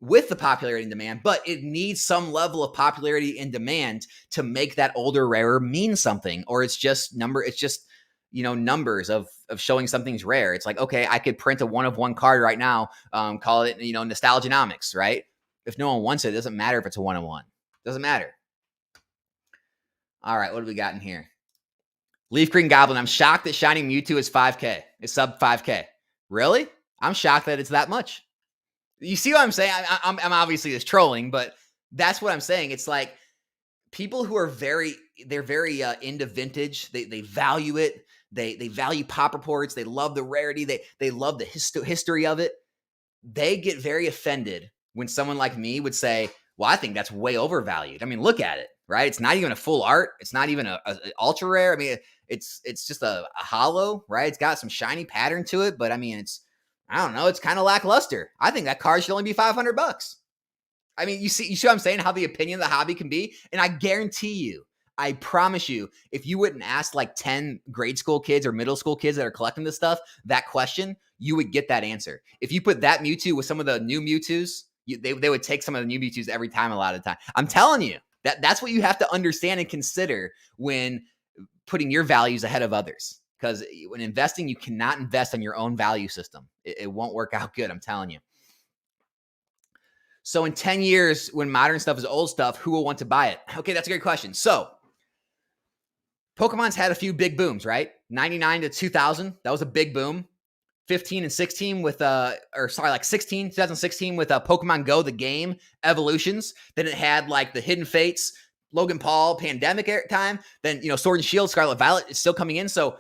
with the popularity and demand, but it needs some level of popularity and demand to make that older, rarer mean something, or it's just numbers of showing something's rare. It's okay, I could print a 1-of-1 card right now, call it, nostalgianomics, right? If no one wants it, it doesn't matter if it's a 1-of-1. Doesn't matter. All right, what do we got in here? Leaf Green Goblin. I'm shocked that Shining Mewtwo is 5K. It's sub 5K. Really? I'm shocked that it's that much. You see what I'm saying? I'm obviously just trolling, but that's what I'm saying. It's people who are they're very into vintage. They value it. They value pop reports. They love the rarity. They love the history of it. They get very offended when someone like me would say, well, I think that's way overvalued. I mean, look at it, right? It's not even a full art. It's not even a ultra rare. I mean, it's just a hollow, right? It's got some shiny pattern to it, but I mean, I don't know. It's kind of lackluster. I think that card should only be $500. I mean, you see what I'm saying? How the opinion of the hobby can be. And I guarantee you, I promise you, if you wouldn't ask like 10 grade school kids or middle school kids that are collecting this stuff, that question, you would get that answer. If you put that Mewtwo with some of the new Mewtwo's, they would take some of the new Mewtwo's every time, a lot of the time. I'm telling you, that's what you have to understand and consider when putting your values ahead of others. Because when investing, you cannot invest on your own value system. It won't work out good, I'm telling you. So in 10 years, when modern stuff is old stuff, who will want to buy it? Okay, that's a great question. So Pokemon's had a few big booms, right? 99 to 2000, that was a big boom. 15 and 16 with, 2016 with Pokemon Go, the game, Evolutions. Then it had like the Hidden Fates, Logan Paul, pandemic time. Then, Sword and Shield, Scarlet Violet is still coming in. So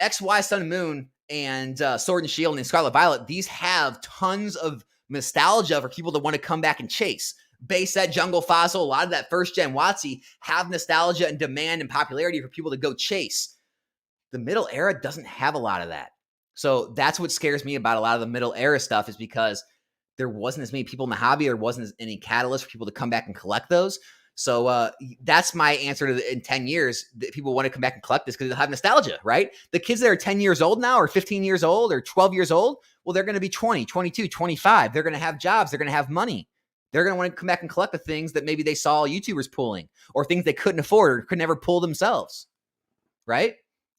XY, Sun and Moon, and Sword and Shield and Scarlet Violet, these have tons of nostalgia for people that want to come back and chase. Base set, Jungle Fossil, a lot of that first gen WotC have nostalgia and demand and popularity for people to go chase. The middle era doesn't have a lot of that. So that's what scares me about a lot of the middle era stuff, is because there wasn't as many people in the hobby, or wasn't as any catalyst for people to come back and collect those. So that's my answer to in 10 years, that people want to come back and collect this because they'll have nostalgia, right? The kids that are 10 years old now, or 15 years old, or 12 years old, well, they're going to be 20, 22, 25. They're going to have jobs. They're going to have money. They're going to want to come back and collect the things that maybe they saw YouTubers pulling, or things they couldn't afford or could never pull themselves, right?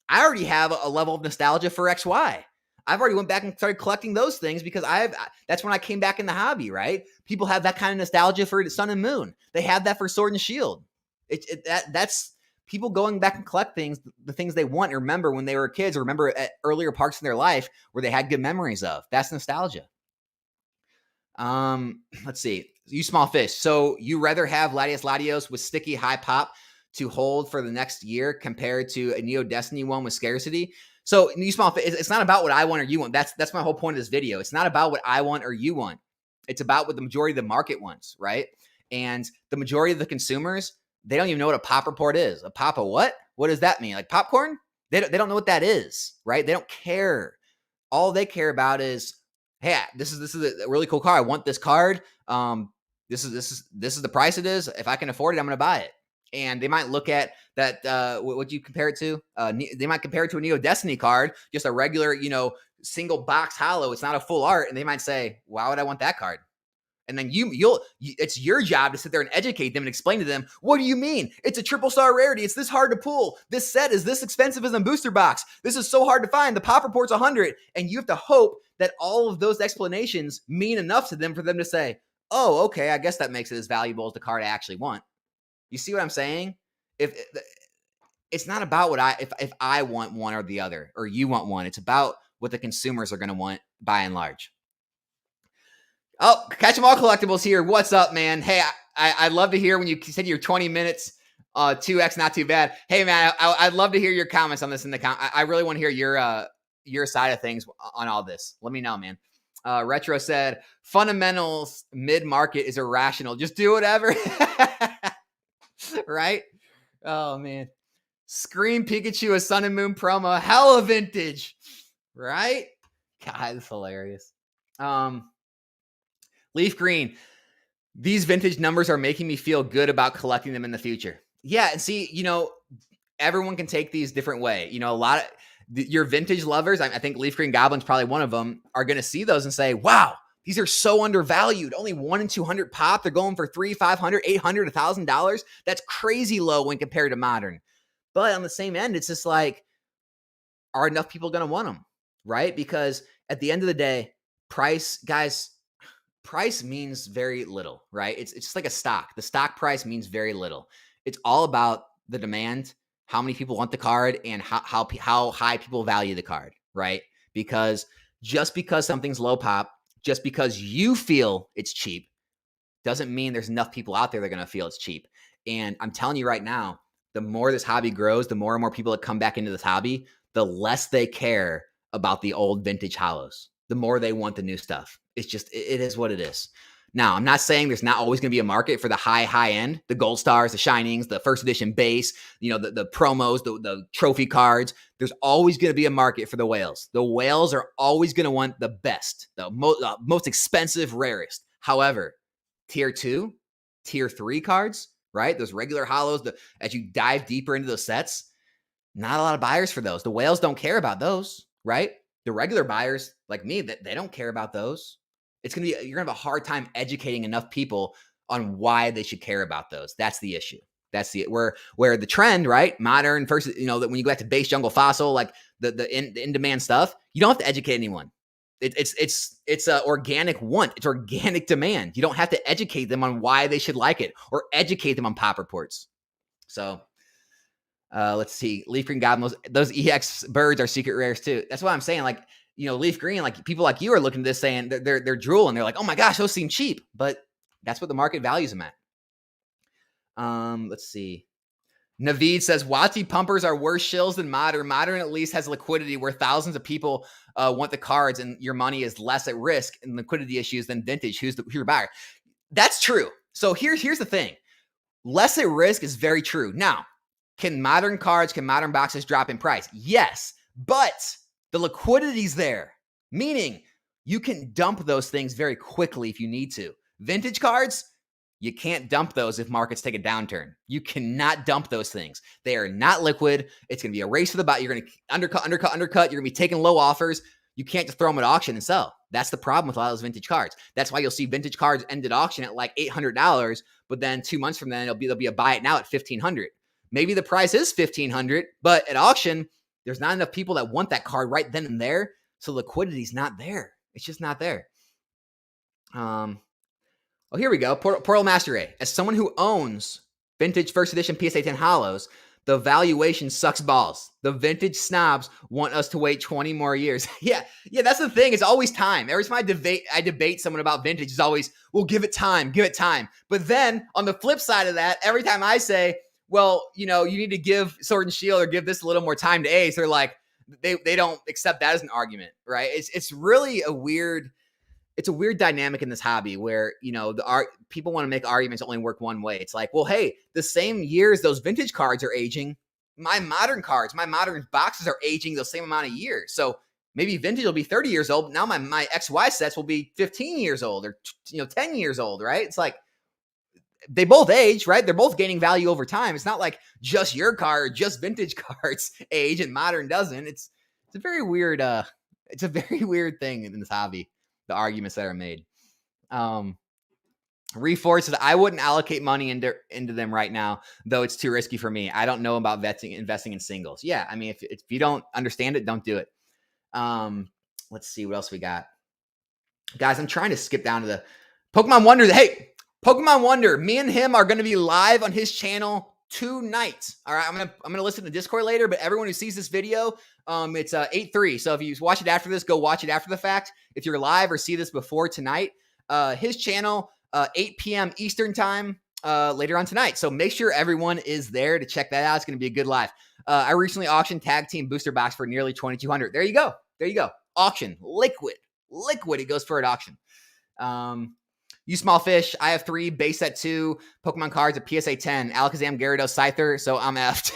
I already have a level of nostalgia for XY. I've already went back and started collecting those things because that's when I came back in the hobby, right? People have that kind of nostalgia for Sun and Moon. They have that for Sword and Shield. That's people going back and collect things, the things they want and remember when they were kids, or remember at earlier parts in their life where they had good memories of. That's nostalgia. Let's see. You small fish. So you rather have Latios with sticky high pop to hold for the next year compared to a Neo Destiny one with scarcity? So you small fish, it's not about what I want or you want. That's my whole point of this video. It's not about what I want or you want. It's about what the majority of the market wants, right? And the majority of the consumers, they don't even know what a pop report is. A pop of what? What does that mean? Like popcorn? They don't know what that is, right? They don't care. All they care about is, hey, this is a really cool card. I want this card. This is the price it is. If I can afford it, I'm going to buy it. And they might look at that. What do you compare it to? They might compare it to a Neo Destiny card, just a regular, single box hollow. It's not a full art, and they might say, "Why would I want that card?" And then it's your job to sit there and educate them and explain to them, what do you mean? It's a triple star rarity. It's this hard to pull. This set is this expensive as a booster box. This is so hard to find. The pop report's 100. And you have to hope that all of those explanations mean enough to them for them to say, oh, okay, I guess that makes it as valuable as the card I actually want. You see what I'm saying? If it's not about what if I want one or the other, or you want one, it's about what the consumers are going to want by and large. Oh, Catch 'em All Collectibles here. What's up, man? Hey, I'd love to hear when you said you're 20 minutes, 2x, not too bad. Hey, man, I'd love to hear your comments on this in the comment. I really want to hear your side of things on all this. Let me know, man. Retro said, fundamentals mid-market is irrational. Just do whatever. Right? Oh, man. Scream Pikachu a Sun and Moon promo. Hella vintage. Right? God, it's hilarious. Leaf Green. These vintage numbers are making me feel good about collecting them in the future. Yeah, and see, everyone can take these different way. A lot of your vintage lovers, I think Leaf Green Goblin's probably one of them, are going to see those and say, wow, these are so undervalued. Only 1 in 200 pop. They're going for $300, $500, $800, $1,000. That's crazy low when compared to modern. But on the same end, it's just like, are enough people going to want them, right? Because at the end of the day, price means very little, right? It's just like a stock. The stock price means very little. It's all about the demand, how many people want the card, and how high people value the card, right? Because just because something's low pop, just because you feel it's cheap, doesn't mean there's enough people out there that are going to feel it's cheap. And I'm telling you right now, the more this hobby grows, the more and more people that come back into this hobby, the less they care about the old vintage hollows, the more they want the new stuff. It's just, it is what it is. Now, I'm not saying there's not always going to be a market for the high end, the gold stars, the shinings, the first edition base, the promos, the trophy cards. There's always going to be a market for the whales. The whales are always going to want the best, the most expensive, rarest. However, tier 2, tier 3 cards, right? Those regular hollows, as you dive deeper into those sets, not a lot of buyers for those. The whales don't care about those, right? The regular buyers like me, they don't care about those. You're gonna have a hard time educating enough people on why they should care about those. That's the issue. That's where the trend, right? Modern first, that when you go back to base jungle fossil, like the in demand stuff, you don't have to educate anyone. It's a organic want. It's organic demand. You don't have to educate them on why they should like it or educate them on pop reports. So let's see. Leaf Green Goblin, those EX birds are secret rares too. That's what I'm saying. Like, Leaf Green, like people like you are looking at this saying they're drooling. They're like, oh my gosh, those seem cheap. But that's what the market values them at. Let's see. Naveed says, Wati pumpers are worse shills than Modern. Modern at least has liquidity where thousands of people want the cards and your money is less at risk in liquidity issues than Vintage. Who's your buyer? That's true. So here's the thing. Less at risk is very true. Now, can Modern boxes drop in price? Yes, but the liquidity's there, meaning you can dump those things very quickly if you need to. Vintage cards, you can't dump those if markets take a downturn. You cannot dump those things. They are not liquid. It's going to be a race to the bottom. You're going to undercut. You're going to be taking low offers. You can't just throw them at auction and sell. That's the problem with a lot of those vintage cards. That's why you'll see vintage cards end at auction at like $800, but then 2 months from then, there'll be a buy it now at $1,500. Maybe the price is $1,500, but at auction, there's not enough people that want that card right then and there. So liquidity's not there. It's just not there. Oh, here we go. Portal Master A. As someone who owns vintage first edition PSA 10 hollows, the valuation sucks balls. The vintage snobs want us to wait 20 more years. Yeah, that's the thing. It's always time. Every time I debate someone about vintage, it's always, well, give it time. But then on the flip side of that, every time I say, well, you need to give Sword and Shield or give this a little more time to Ace, they're like, they don't accept that as an argument, right? It's really a weird dynamic in this hobby where, people want to make arguments only work one way. It's like, well, hey, the same years those vintage cards are aging, my modern boxes are aging the same amount of years. So maybe vintage will be 30 years old. Now my XY sets will be 15 years old or 10 years old, right? It's like they both age, right? They're both gaining value over time. It's not like just your card, just vintage cards age and modern doesn't. It's a very weird thing in this hobby. The arguments that are made. Reforce says, I wouldn't allocate money into them right now, though it's too risky for me. I don't know about investing in singles. Yeah, I mean, if you don't understand it, don't do it. Let's see what else we got. Guys, I'm trying to skip down to the Pokemon Wonder. Hey, Pokemon Wonder, me and him are going to be live on his channel tonight. All right, I'm gonna listen to Discord later, but everyone who sees this video, it's 8/3. So if you watch it after this, go watch it after the fact. If you're live or see this before tonight, his channel, 8 p.m. Eastern time, later on tonight. So make sure everyone is there to check that out. It's going to be a good live. I recently auctioned Tag Team Booster Box for nearly $2,200. There you go. Auction. Liquid. It goes for an auction. You small fish. I have 3, base set 2, Pokemon cards at PSA 10, Alakazam, Gyarados, Scyther, so I'm effed.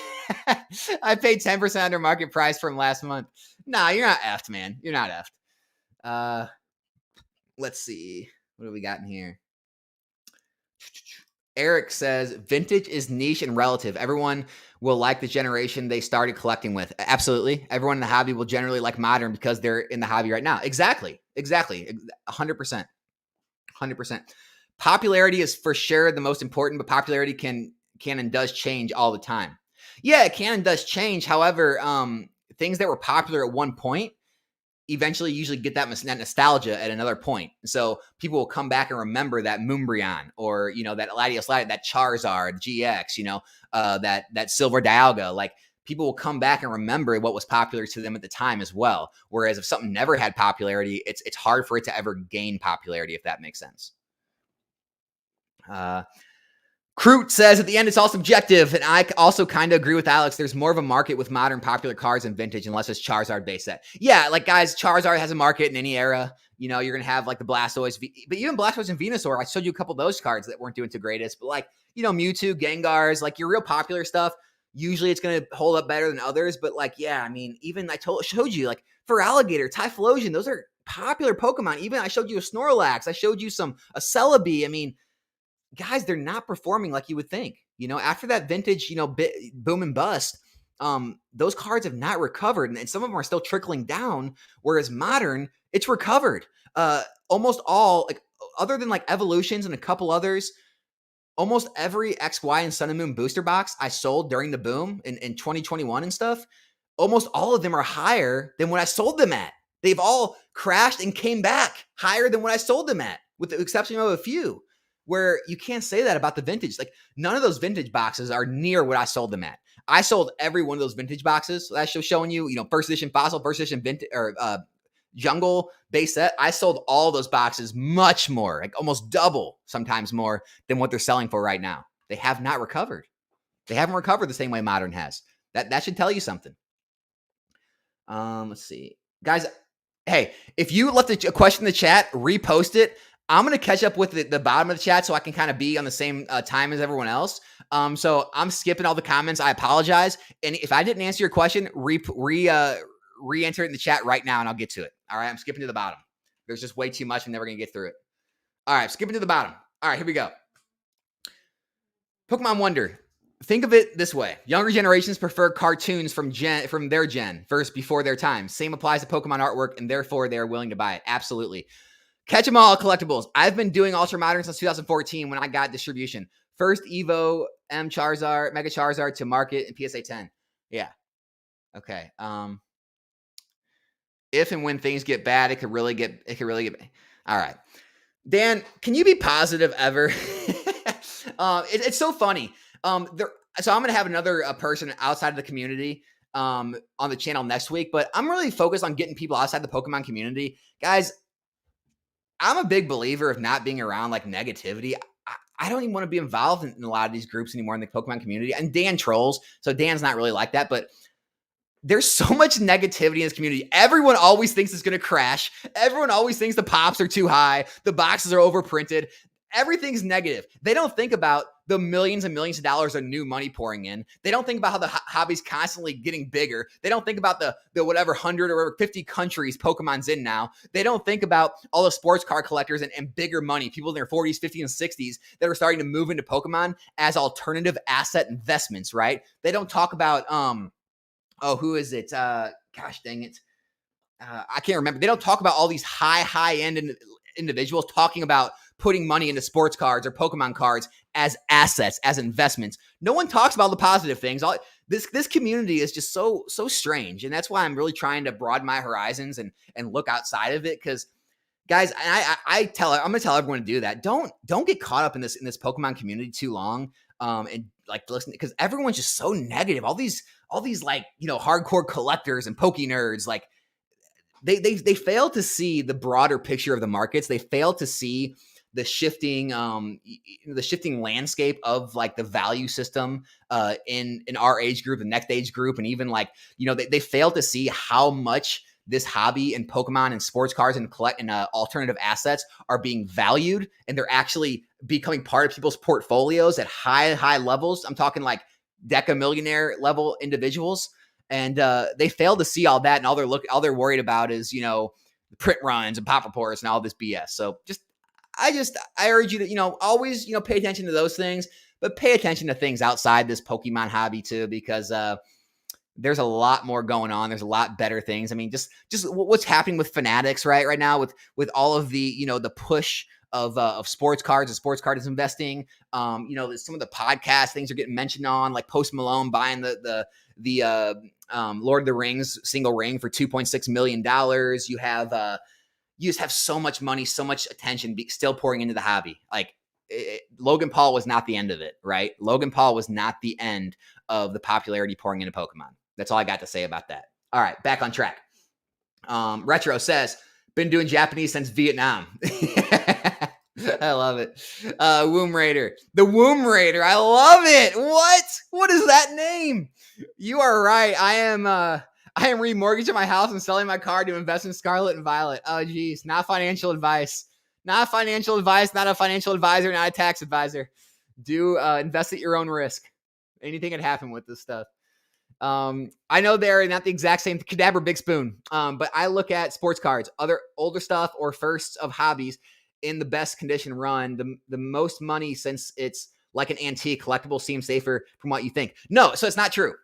I paid 10% under market price from last month. Nah, you're not effed, man. You're not effed. Let's see. What do we got in here? Eric says, vintage is niche and relative. Everyone will like the generation they started collecting with. Absolutely. Everyone in the hobby will generally like modern because they're in the hobby right now. Exactly. 100%. 100%. Popularity is for sure the most important, but popularity can and does change all the time. Yeah, it can and does change. However, things that were popular at one point eventually usually get that nostalgia at another point. So people will come back and remember that Moonbryon or, that Latios, that Charizard GX, that Silver Dialga. Like, people will come back and remember what was popular to them at the time as well. Whereas if something never had popularity, it's hard for it to ever gain popularity, if that makes sense. Crute says at the end, it's all subjective. And I also kind of agree with Alex. There's more of a market with modern popular cards and vintage, unless it's Charizard base set. Yeah, like guys, Charizard has a market in any era. You know, you're going to have like the Blastoise, but even Blastoise and Venusaur, I showed you a couple of those cards that weren't doing too greatest, but like, you know, Mewtwo, Gengars, like your real popular stuff, usually it's going to hold up better than others. But like, yeah, I mean, even showed you like for Alligator, Typhlosion, those are popular Pokemon. Even I showed you a Snorlax. I showed you a Celebi. I mean, guys, they're not performing like you would think. You know, after that vintage, you know, boom and bust, those cards have not recovered, and some of them are still trickling down. Whereas modern, it's recovered. Almost all, like other than like evolutions and a couple others, almost every X, Y, and Sun and Moon booster box I sold during the boom in 2021 and stuff, almost all of them are higher than what I sold them at. They've all crashed and came back higher than what I sold them at, with the exception of a few. Where you can't say that about the vintage. Like none of those vintage boxes are near what I sold them at. I sold every one of those vintage boxes that I was showing you, you know, first edition fossil, first edition vintage, or jungle base set. I sold all those boxes much more, like almost double, sometimes more than what they're selling for right now. They have not recovered. They haven't recovered the same way modern has. That should tell you something. Let's see, guys. Hey, if you left a question in the chat, repost it. I'm going to catch up with the bottom of the chat so I can kind of be on the same time as everyone else. So I'm skipping all the comments. I apologize. And if I didn't answer your question, re-enter it in the chat right now and I'll get to it. All right. I'm skipping to the bottom. There's just way too much. I'm never going to get through it. All right. Skipping to the bottom. All right. Here we go. Pokemon Wonder. Think of it this way. Younger generations prefer cartoons from their gen first before their time. Same applies to Pokemon artwork, and therefore they are willing to buy it. Absolutely. Catch 'em all collectibles. I've been doing Ultra Modern since 2014 when I got distribution. First Evo, Charizard, Mega Charizard to market in PSA 10. Yeah. Okay. If and when things get bad, it could really get bad. All right. Dan, can you be positive ever? It's so funny. So I'm going to have another person outside of the community on the channel next week, but I'm really focused on getting people outside the Pokemon community. Guys, I'm a big believer of not being around like negativity. I don't even want to be involved in a lot of these groups anymore in the Pokemon community. And Dan trolls, so Dan's not really like that, but there's so much negativity in this community. Everyone always thinks it's going to crash. Everyone always thinks the pops are too high. The boxes are overprinted. Everything's negative. They don't think about the millions and millions of dollars of new money pouring in. They don't think about how the hobby's constantly getting bigger. They don't think about the whatever 100 or 50 countries Pokemon's in now. They don't think about all the sports card collectors and bigger money, people in their 40s, 50s, and 60s that are starting to move into Pokemon as alternative asset investments, right? They don't talk about, who is it? Gosh dang it. I can't remember. They don't talk about all these high-end individuals talking about putting money into sports cards or Pokemon cards as assets, as investments. No one talks about the positive things. This community is just so strange. And that's why I'm really trying to broaden my horizons and look outside of it. Because guys, I'm going to tell everyone to do that. Don't get caught up in this Pokemon community too long. And like listen, because everyone's just so negative. All these like, you know, hardcore collectors and Poke nerds, like they fail to see the broader picture of the markets. They fail to see the shifting landscape of like the value system in our age group, the next age group, and even like, you know, they fail to see how much this hobby and Pokemon and sports cards and alternative assets are being valued, and they're actually becoming part of people's portfolios at high levels. I'm talking like deca millionaire level individuals, and they fail to see all that, and all they're worried about is, you know, print runs and pop reports and all this BS. So I urge you to, you know, always, you know, pay attention to those things, but pay attention to things outside this Pokemon hobby too, because there's a lot more going on. There's a lot better things. I mean, just what's happening with Fanatics right now with all of the, you know, the push of sports cards and sports cards investing. You know, some of the podcast things are getting mentioned on, like Post Malone buying the Lord of the Rings single ring for $2.6 million. You have you just have so much money, so much attention still pouring into the hobby. Like Logan Paul was not the end of it, right? Logan Paul was not the end of the popularity pouring into Pokemon. That's all I got to say about that. All right, back on track. Retro says, been doing Japanese since Vietnam. I love it. Womb Raider. The Womb Raider. I love it. What? What is that name? You are right. I am remortgaging my house and selling my car to invest in Scarlet and Violet. Oh, geez. Not financial advice. Not financial advice. Not a financial advisor. Not a tax advisor. Do invest at your own risk. Anything can happen with this stuff. I know they're not the exact same. Cadabra Big Spoon. But I look at sports cards, other older stuff or firsts of hobbies in the best condition run. The most money, since it's like an antique collectible, seems safer from what you think. No, so it's not true.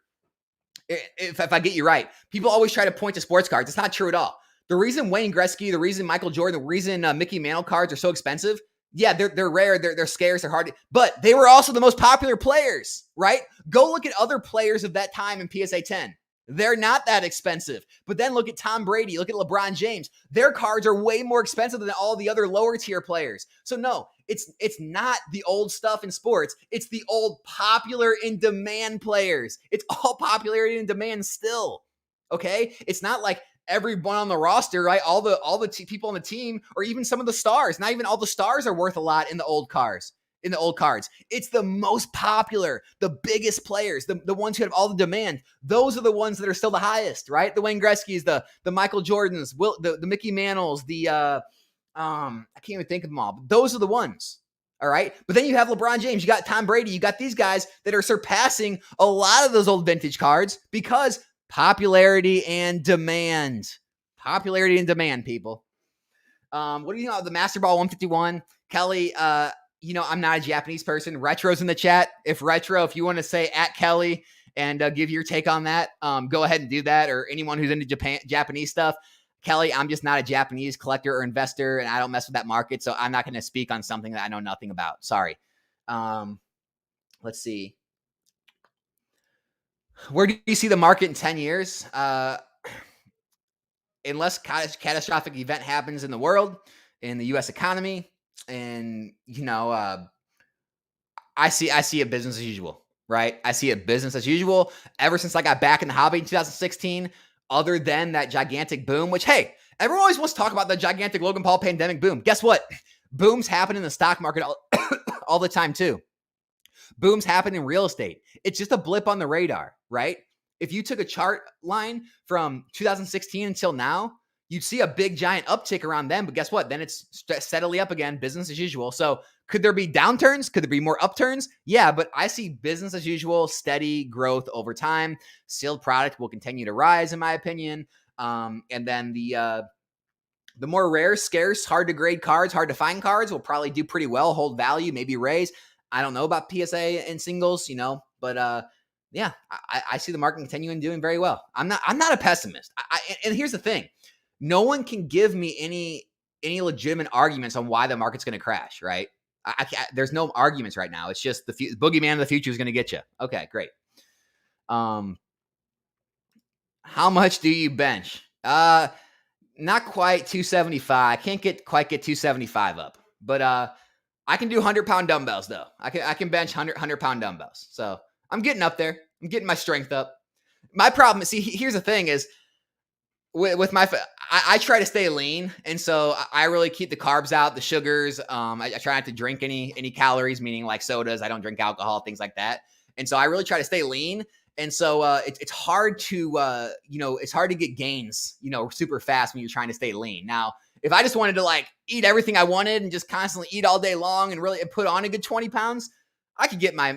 If I get you right, people always try to point to sports cards. It's not true at all. The reason Wayne Gretzky, the reason Michael Jordan, the reason Mickey Mantle cards are so expensive, yeah, they're rare, they're scarce, they're hard, but they were also the most popular players, right? Go look at other players of that time in PSA 10. They're not that expensive. But then look at Tom Brady, look at LeBron James. Their cards are way more expensive than all the other lower tier players. So no, it's not the old stuff in sports. It's the old popular in demand players. It's all popularity and demand still. Okay? It's not like everyone on the roster, right? All the people on the team, or even some of the stars. Not even all the stars are worth a lot in the old cards. In the old cards, it's the most popular, the biggest players, the ones who have all the demand. Those are the ones that are still the highest, right? The Wayne Gretzky's, the Michael Jordans, the Mickey Mantles, I can't even think of them all. But those are the ones, all right? But then you have LeBron James, you got Tom Brady, you got these guys that are surpassing a lot of those old vintage cards because popularity and demand. Popularity and demand, people. What do you know? The Master Ball 151, Kelly. I'm not a Japanese person. Retro's in the chat. If you want to say at Kelly and give your take on that, go ahead and do that. Or anyone who's into Japanese stuff. Kelly, I'm just not a Japanese collector or investor, and I don't mess with that market, so I'm not going to speak on something that I know nothing about. Sorry. Let's see. Where do you see the market in 10 years? Unless catastrophic event happens in the world, in the U.S. economy, and I see it business as usual, right? I see it business as usual ever since I got back in the hobby in 2016. Other than that gigantic boom, which, hey, everyone always wants to talk about the gigantic Logan Paul pandemic boom. Guess what? Booms happen in the stock market all the time too. Booms happen in real estate. It's just a blip on the radar, right? If you took a chart line from 2016 until now, you'd see a big giant uptick around then, but guess what? Then it's steadily up again, business as usual. So could there be downturns? Could there be more upturns? Yeah, but I see business as usual, steady growth over time. Sealed product will continue to rise, in my opinion. And then the more rare, scarce, hard to grade cards, hard to find cards will probably do pretty well, hold value, maybe raise. I don't know about PSA and singles, but yeah, I see the market continuing doing very well. I'm not a pessimist. And here's the thing. No one can give me any legitimate arguments on why the market's going to crash, right? There's no arguments right now. It's just the boogeyman of the future is going to get you. Okay, great. How much do you bench? Not quite 275. I can't quite get 275 up, but I can do 100-pound dumbbells though. I can bench 100-pound dumbbells. So I'm getting up there. I'm getting my strength up. My problem is, here's the thing is, with my, I try to stay lean. And so I really keep the carbs out, the sugars. I try not to drink any calories, meaning like sodas. I don't drink alcohol, things like that. And so I really try to stay lean. And so it's hard to, it's hard to get gains, super fast when you're trying to stay lean. Now, if I just wanted to like eat everything I wanted and just constantly eat all day long and really put on a good 20 pounds, I could get my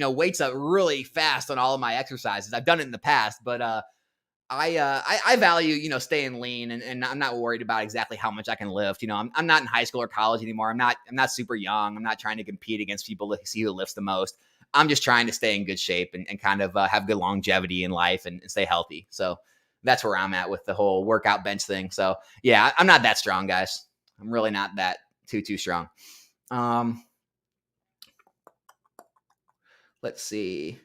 weights up really fast on all of my exercises. I've done it in the past, but I value, staying lean, and I'm not worried about exactly how much I can lift. I'm not in high school or college anymore. I'm not super young. I'm not trying to compete against people to see who lifts the most. I'm just trying to stay in good shape and kind of have good longevity in life and stay healthy. So that's where I'm at with the whole workout bench thing. So yeah, I'm not that strong, guys. I'm really not that too strong. Let's see.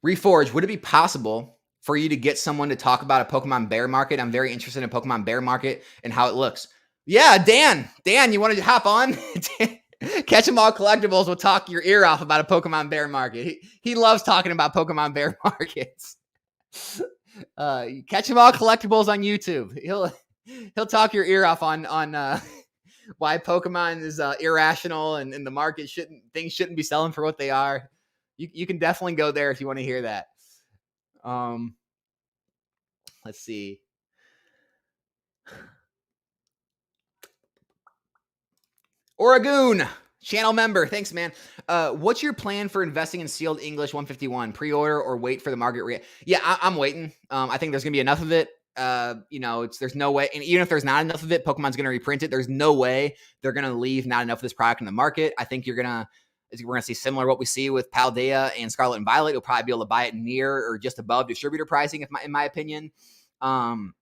Reforge, would it be possible for you to get someone to talk about a Pokemon bear market? I'm very interested in a Pokemon bear market and how it looks. Yeah, Dan, you want to hop on? Catch 'em all collectibles will talk your ear off about a Pokemon bear market. He loves talking about Pokemon bear markets. Catch 'em all collectibles on YouTube. He'll talk your ear off on why Pokemon is irrational and the market things shouldn't be selling for what they are. You can definitely go there if you want to hear that. Let's see. Oregon channel member. Thanks, man. What's your plan for investing in Sealed English 151? Pre-order or wait for the market? Yeah, I'm waiting. I think there's going to be enough of it. There's no way. And even if there's not enough of it, Pokemon's going to reprint it. There's no way they're going to leave not enough of this product in the market. I think we're going to see similar to what we see with Paldea and Scarlet and Violet. You'll probably be able to buy it near or just above distributor pricing, in my opinion. Even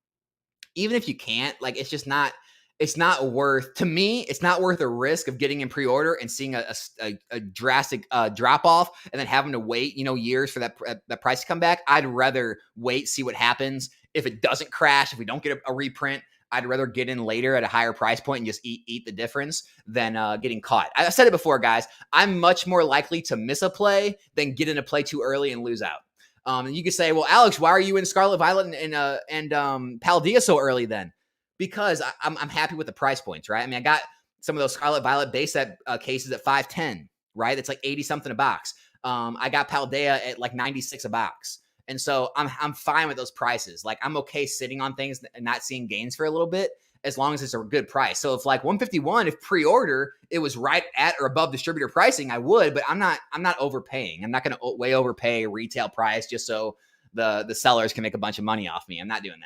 if you can't, like, it's not worth, to me, it's not worth the risk of getting in pre-order and seeing a drastic drop off and then having to wait, years for that price to come back. I'd rather wait, see what happens. If it doesn't crash, if we don't get a reprint, I'd rather get in later at a higher price point and just eat the difference than getting caught. I said it before, guys. I'm much more likely to miss a play than get in a play too early and lose out. And you could say, well, Alex, why are you in Scarlet Violet and Paldea so early then? Because I'm happy with the price points, right? I mean, I got some of those Scarlet Violet base set cases at $510, right? It's like 80 something a box. I got Paldea at like 96 a box. And so I'm fine with those prices. Like, I'm okay sitting on things and not seeing gains for a little bit as long as it's a good price. So if like 151, if pre-order, it was right at or above distributor pricing, I would, but I'm not overpaying. I'm not going to way overpay retail price just so the sellers can make a bunch of money off me. I'm not doing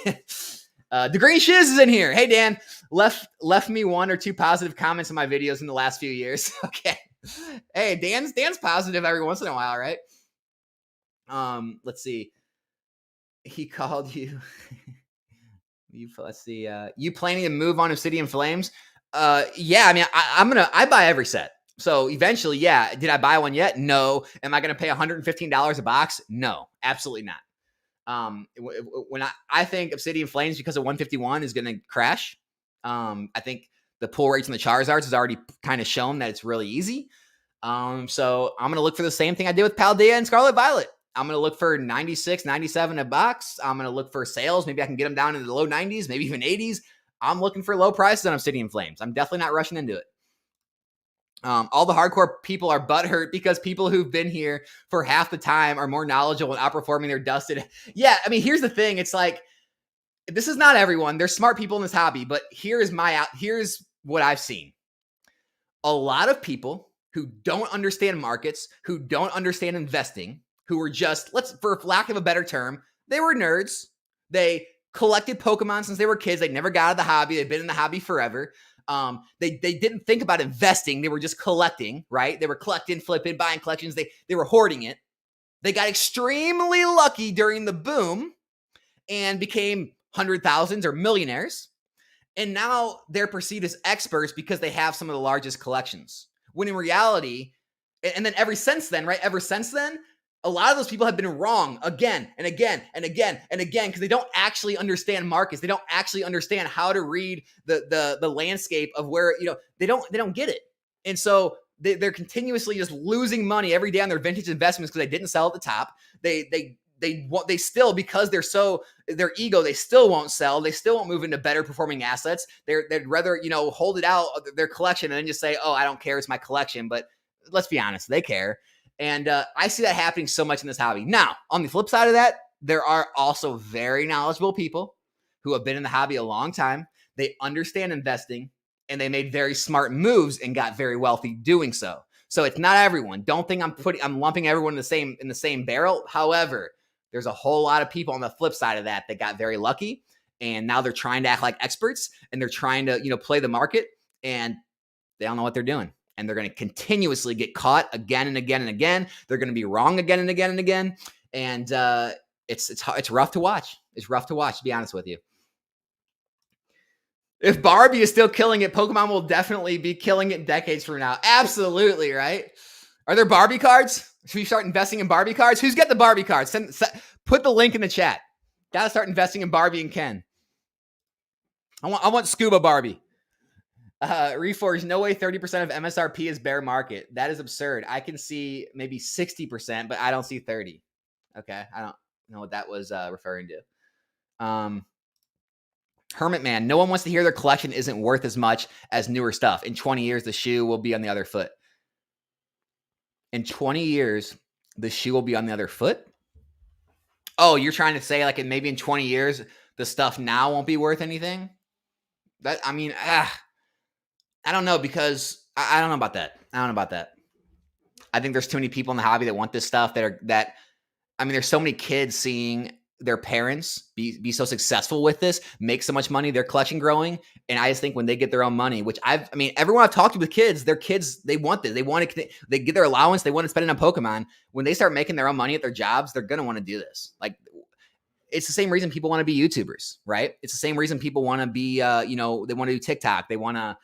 that. The Green Shiz is in here. Hey, Dan, left me 1 or 2 positive comments in my videos in the last few years. Okay. Hey, Dan's positive every once in a while, right? Let's see. He called you. Let's see. You planning to move on Obsidian Flames? Yeah. I mean, I buy every set. So eventually, yeah. Did I buy one yet? No. Am I going to pay $115 a box? No, absolutely not. When I think Obsidian Flames, because of 151, is going to crash. I think the pull rates on the Charizards has already kind of shown that it's really easy. So I'm going to look for the same thing I did with Paldea and Scarlet Violet. I'm going to look for 96, 97 a box. I'm going to look for sales. Maybe I can get them down into the low 90s, maybe even 80s. I'm looking for low prices on Obsidian Flames. I'm definitely not rushing into it. All the hardcore people are butthurt because people who've been here for half the time are more knowledgeable and outperforming their dusted. Yeah, I mean, here's the thing. It's like, this is not everyone. There's smart people in this hobby, but here's what I've seen. A lot of people who don't understand markets, who don't understand investing, who were just, for lack of a better term, they were nerds. They collected Pokemon since they were kids. They never got out of the hobby. They've been in the hobby forever. They didn't think about investing. They were just collecting, right? They were collecting, flipping, buying collections. They were hoarding it. They got extremely lucky during the boom and became 100,000s or millionaires. And now they're perceived as experts because they have some of the largest collections. When in reality, and then ever since then, a lot of those people have been wrong again and again and again and again because they don't actually understand markets. They don't actually understand how to read the landscape of where, they don't get it. And so they're continuously just losing money every day on their vintage investments because they didn't sell at the top. They still, because their ego, they still won't sell. They still won't move into better performing assets. They'd rather, hold it out their collection and then just say, oh, I don't care. It's my collection. But let's be honest, they care. And I see that happening so much in this hobby. Now, on the flip side of that, there are also very knowledgeable people who have been in the hobby a long time. They understand investing and they made very smart moves and got very wealthy doing so. So it's not everyone. Don't think I'm lumping everyone in the same barrel. However, there's a whole lot of people on the flip side of that got very lucky, and now they're trying to act like experts and they're trying to, play the market, and they don't know what they're doing. And they're going to continuously get caught again and again and again. They're going to be wrong again and again and again. And it's rough to watch. It's rough to watch, to be honest with you. If Barbie is still killing it, Pokemon will definitely be killing it decades from now. Absolutely, right? Are there Barbie cards? Should we start investing in Barbie cards? Who's got the Barbie cards? Put the link in the chat. Got to start investing in Barbie and Ken. I want Scuba Barbie. Reforge, no way 30% of MSRP is bear market. That is absurd. I can see maybe 60%, but I don't see 30. Okay. I don't know what that was referring to. Hermit Man, no one wants to hear their collection isn't worth as much as newer stuff. In 20 years, the shoe will be on the other foot. In 20 years, the shoe will be on the other foot? Oh, you're trying to say like maybe in 20 years, the stuff now won't be worth anything? I mean, I don't know, because I don't know about that. I think there's too many people in the hobby that want this stuff there's so many kids seeing their parents be so successful with this, make so much money, their collection growing. And I just think when they get their own money, which everyone I've talked to with kids, their kids, they want this. They get their allowance. They want to spend it on Pokemon. When they start making their own money at their jobs, they're going to want to do this. Like, it's the same reason people want to be YouTubers, right? It's the same reason people want to be, they want to do TikTok. They want to,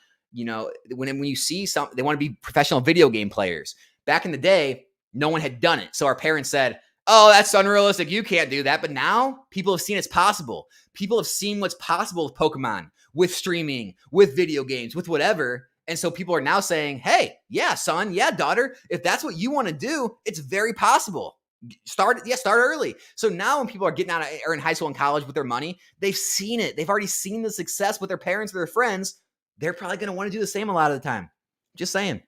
when you see they want to be professional video game players. Back in the day, no one had done it. So our parents said, oh, that's unrealistic. You can't do that. But now people have seen it's possible. People have seen what's possible with Pokemon, with streaming, with video games, with whatever. And so people are now saying, hey, yeah, son, yeah, daughter, if that's what you want to do, it's very possible. Start early. So now when people are getting out or in high school and college with their money, they've seen it. They've already seen the success with their parents or their friends. They're probably going to want to do the same a lot of the time. Just saying.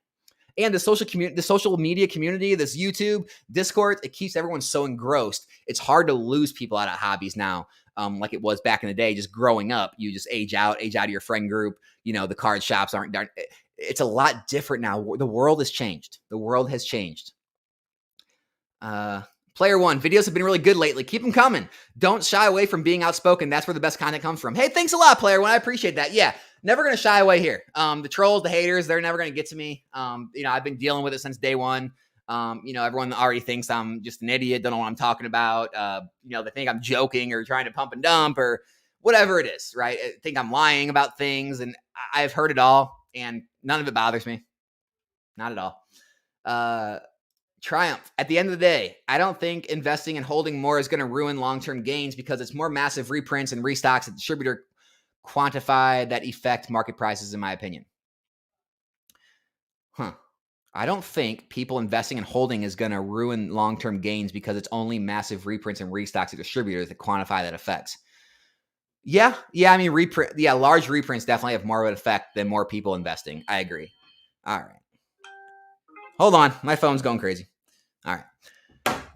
And the social media community, this YouTube, Discord, it keeps everyone so engrossed. It's hard to lose people out of hobbies now, like it was back in the day. Just growing up, you just age out of your friend group. The card shops aren't. It's a lot different now. The world has changed. Player One, videos have been really good lately. Keep them coming. Don't shy away from being outspoken. That's where the best content comes from. Hey, thanks a lot, Player One. I appreciate that. Yeah. Never going to shy away here. The trolls, the haters, they're never going to get to me. I've been dealing with it since day one. Everyone already thinks I'm just an idiot, don't know what I'm talking about. They think I'm joking or trying to pump and dump or whatever it is, right? I think I'm lying about things, and I've heard it all, and none of it bothers me. Not at all. Triumph. At the end of the day, I don't think investing and holding more is going to ruin long-term gains because it's more massive reprints and restocks at distributor quantify that affect market prices, in my opinion. I don't think people investing and holding is going to ruin long-term gains because it's only massive reprints and restocks at distributors that quantify that effect. Yeah. Large reprints definitely have more of an effect than more people investing. I agree. All right. Hold on. My phone's going crazy. All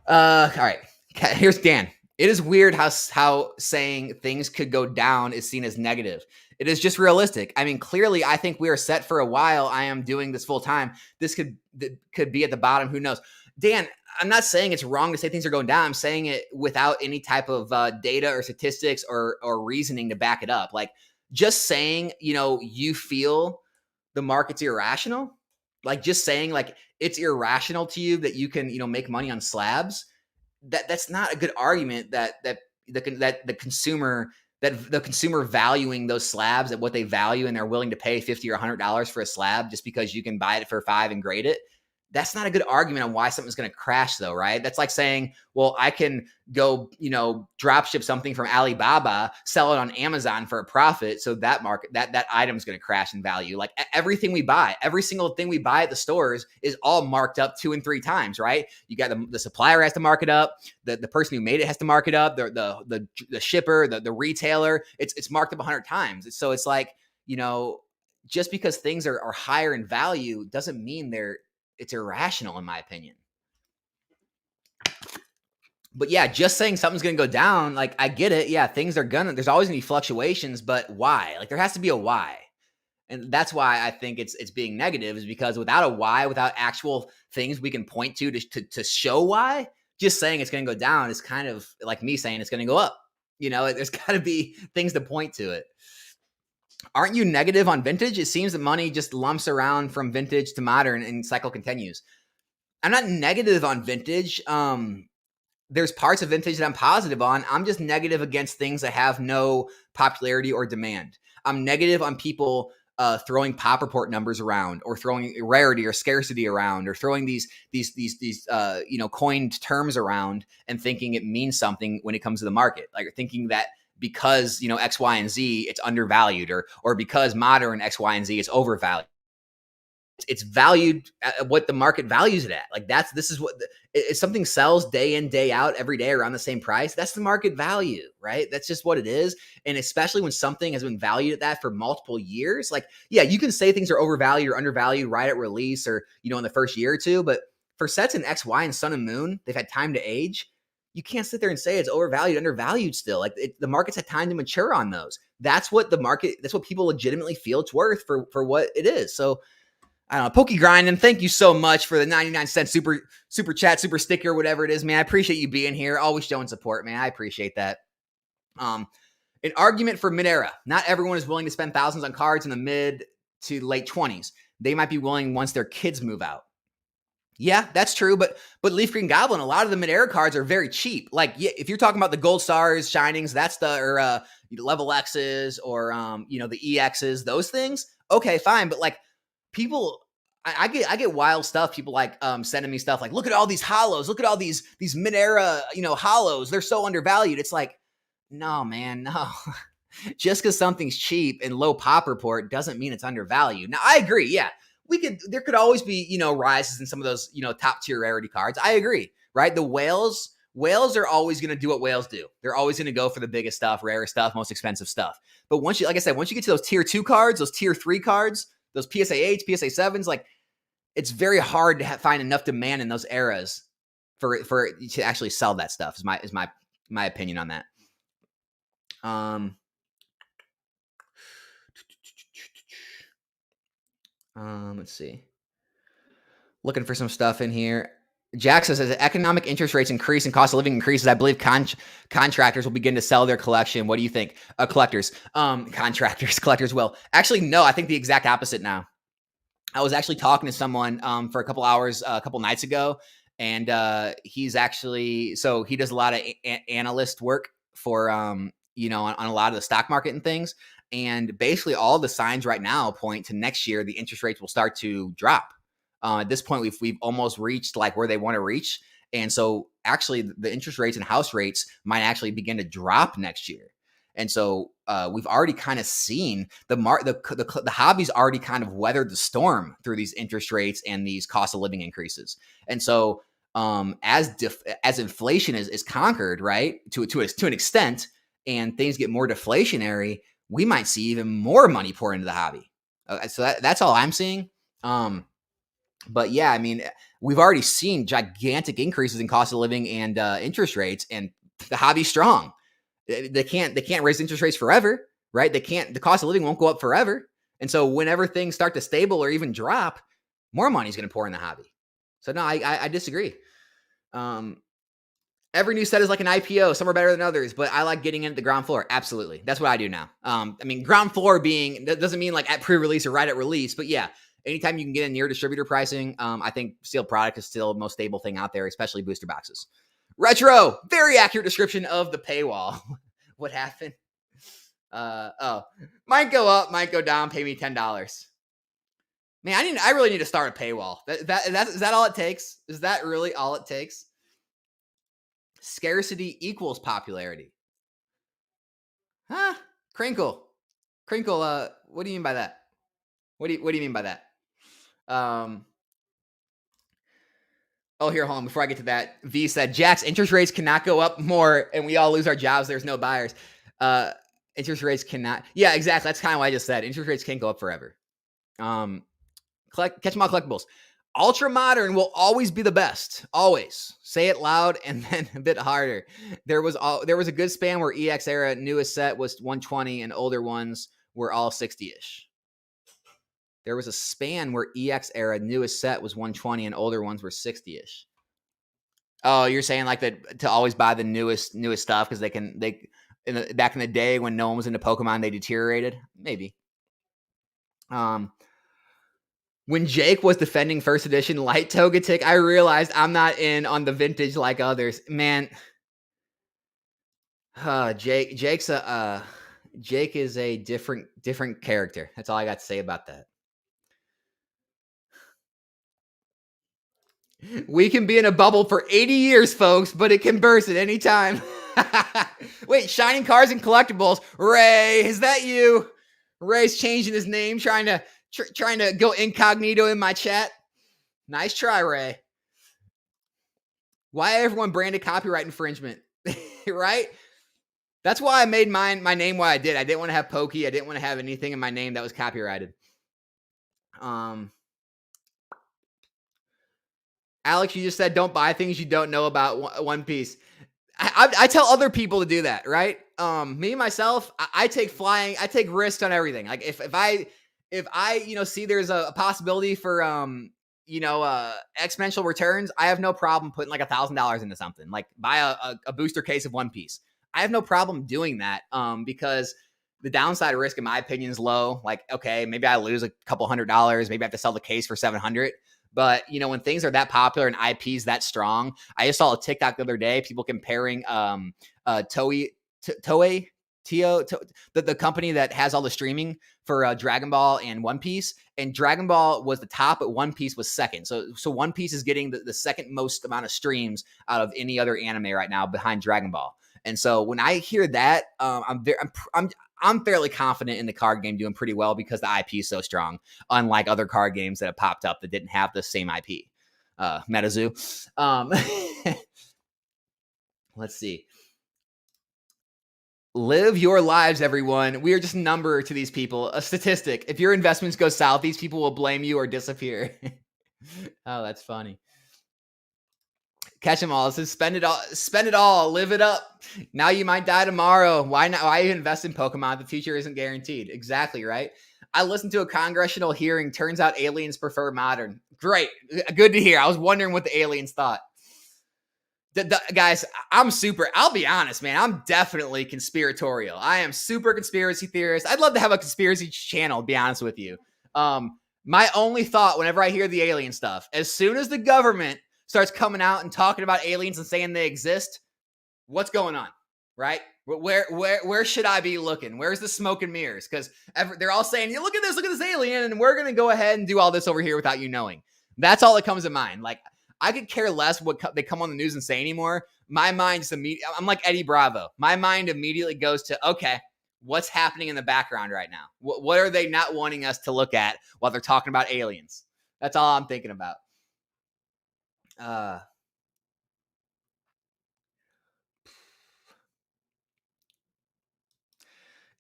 right. Here's Dan. It is weird how saying things could go down is seen as negative. It is just realistic. Clearly, I think we are set for a while. I am doing this full time. This could be at the bottom. Who knows? Dan, I'm not saying it's wrong to say things are going down. I'm saying it without any type of data or statistics or reasoning to back it up. Like, just saying, you feel the market's irrational. Like, just saying like it's irrational to you that you can, make money on slabs. That's not a good argument that the consumer valuing those slabs at what they value and they're willing to pay $50 or $100 for a slab just because you can buy it for $5 and grade it. That's not a good argument on why something's going to crash, though, right? That's like saying, well, I can go, drop ship something from Alibaba, sell it on Amazon for a profit. So that that item's going to crash in value. Like everything we buy, every single thing we buy at the stores is all marked up 2 and 3 times, right? You got the supplier has to mark it up. The person who made it has to mark it up. The shipper, the retailer, it's marked up 100 times. So it's like, just because things are higher in value doesn't mean it's irrational, in my opinion. But yeah, just saying something's going to go down, like, I get it. Yeah, there's always going to be fluctuations, but why? Like, there has to be a why. And that's why I think it's being negative, is because without a why, without actual things we can point to show why, just saying it's going to go down is kind of like me saying it's going to go up. There's got to be things to point to it. Aren't you negative on vintage? It seems that money just lumps around from vintage to modern and cycle continues. I'm not negative on vintage. There's parts of vintage that I'm positive on. I'm just negative against things that have no popularity or demand. I'm negative on people throwing pop report numbers around, or throwing rarity or scarcity around, or throwing these coined terms around and thinking it means something when it comes to the market. Like, thinking that because, X, Y, and Z, it's undervalued, or because modern X, Y, and Z is overvalued. it's valued at what the market values it at. Like this is what if something sells day in, day out, every day around the same price, that's the market value, right? That's just what it is. And especially when something has been valued at that for multiple years, like, yeah, you can say things are overvalued or undervalued right at release or, in the first year or two, but for sets in X, Y, and Sun and Moon, they've had time to age. You can't sit there and say it's overvalued, undervalued still. Like the market's had time to mature on those. That's what people legitimately feel it's worth for what it is. So I don't know, Pokey Grinding, thank you so much for the 99-cent super chat, super sticker, whatever it is, man. I appreciate you being here, always showing support, man. I appreciate that. An argument for mid-era. Not everyone is willing to spend thousands on cards in the mid to late 20s. They might be willing once their kids move out. Yeah, that's true, but Leaf Green Goblin, a lot of the mid-era cards are very cheap. Like, yeah, if you're talking about the Gold Stars, Shinings, that's Level X's or the EXs, those things. Okay, fine, but like people, I get wild stuff. People like sending me stuff like, look at all these hollows, look at all these mid-era hollows. They're so undervalued. It's like, no, man, no. Just because something's cheap and low pop report doesn't mean it's undervalued. Now, I agree. Yeah. There could always be, rises in some of those, top tier rarity cards. I agree, right? The whales are always going to do what whales do. They're always going to go for the biggest stuff, rarest stuff, most expensive stuff. But once you get to those tier 2 cards, those tier 3 cards, those PSA 8s, PSA 7s, like it's very hard to find enough demand in those eras for to actually sell that stuff is my opinion on that. Let's see. Looking for some stuff in here. Jack says, as economic interest rates increase and cost of living increases, I believe contractors will begin to sell their collection. What do you think? Collectors will. Actually, no, I think the exact opposite now. I was actually talking to someone for a couple hours a couple nights ago, and he's actually, so he does a lot of analyst work for, on a lot of the stock market and things. And basically all the signs right now point to next year, the interest rates will start to drop. At this point, we've almost reached like where they want to reach. And so actually the interest rates and house rates might actually begin to drop next year. And so we've already kind of seen the hobby's already kind of weathered the storm through these interest rates and these cost of living increases. And so as inflation is conquered, right, to an extent, and things get more deflationary, we might see even more money pour into the hobby. So that's all I'm seeing. But yeah, I mean, we've already seen gigantic increases in cost of living and interest rates, and the hobby's strong. They can't raise interest rates forever, right? The cost of living won't go up forever. And so whenever things start to stable or even drop, more money is going to pour in the hobby. So no, I disagree. Every new set is like an IPO. Some are better than others, but I like getting in at the ground floor. Absolutely. That's what I do now. I mean, ground floor that doesn't mean like at pre-release or right at release, but yeah, anytime you can get in near distributor pricing, I think sealed product is still the most stable thing out there, especially booster boxes. Retro, very accurate description of the paywall. What happened? Might go up, might go down, pay me $10. Man, I really need to start a paywall. Is that all it takes? Is that really all it takes? Scarcity equals popularity. Huh? Crinkle. What do you mean by that? What do you mean by that? Here, hold on. Before I get to that, V said, Jax, interest rates cannot go up more and we all lose our jobs. There's no buyers. Interest rates cannot. Yeah, exactly. That's kind of what I just said. Interest rates can't go up forever. Catch 'em all collectibles. Ultra modern will always be the best. Always. Say it loud and then a bit harder. There was a good span where EX era newest set was 120 and older ones were all 60-ish. There was a span where EX era newest set was 120 and older ones were 60-ish. Oh, you're saying like that to always buy the newest stuff because back in the day when no one was into Pokemon, they deteriorated? Maybe. When Jake was defending first edition Light Togetic, I realized I'm not in on the vintage like others. Man, Jake is a different character. That's all I got to say about that. We can be in a bubble for 80 years, folks, but it can burst at any time. Wait, Shining Cars and Collectibles. Ray, is that you? Ray's changing his name, trying to Trying to go incognito in my chat. Nice try, Ray. Why everyone branded copyright infringement? Right? That's why I made my name what I did. I didn't want to have Pokey. I didn't want to have anything in my name that was copyrighted. Alex, you just said don't buy things you don't know about One Piece. I tell other people to do that, right? Me myself, I take risks on everything. Like if I see there's a possibility for exponential returns, I have no problem putting like $1,000 into something. Like buy a booster case of One Piece. I have no problem doing that because the downside risk, in my opinion, is low. Like, okay, maybe I lose a couple $100. Maybe I have to sell the case for $700. But, when things are that popular and IPs that strong, I just saw a TikTok the other day, people comparing Toei, the company that has all the streaming for Dragon Ball and One Piece. And Dragon Ball was the top, but One Piece was second. So One Piece is getting the second most amount of streams out of any other anime right now behind Dragon Ball. And so when I hear that, I'm fairly confident in the card game doing pretty well because the IP is so strong, unlike other card games that have popped up that didn't have the same IP. MetaZoo. Let's see. Live your lives, everyone. We are just a number to these people, a statistic. If your investments go south, these people will blame you or disappear. Oh, that's funny. Catch them all. It says spend it all, live it up. Now you might die tomorrow. Why not? Why invest in Pokemon? The future isn't guaranteed. Exactly, right? I listened to a congressional hearing. Turns out aliens prefer modern. Great. Good to hear. I was wondering what the aliens thought. Guys, I'll be honest, man. I'm definitely conspiratorial. I am super conspiracy theorist. I'd love to have a conspiracy channel, to be honest with you. My only thought whenever I hear the alien stuff, as soon as the government starts coming out and talking about aliens and saying they exist, what's going on, right? Where should I be looking? Where's the smoke and mirrors? Because they're all saying, look at this alien, and we're going to go ahead and do all this over here without you knowing. That's all that comes to mind. Like, I could care less what they come on the news and say anymore. My mind just I'm like Eddie Bravo. My mind immediately goes to, okay, what's happening in the background right now? What are they not wanting us to look at while they're talking about aliens? That's all I'm thinking about.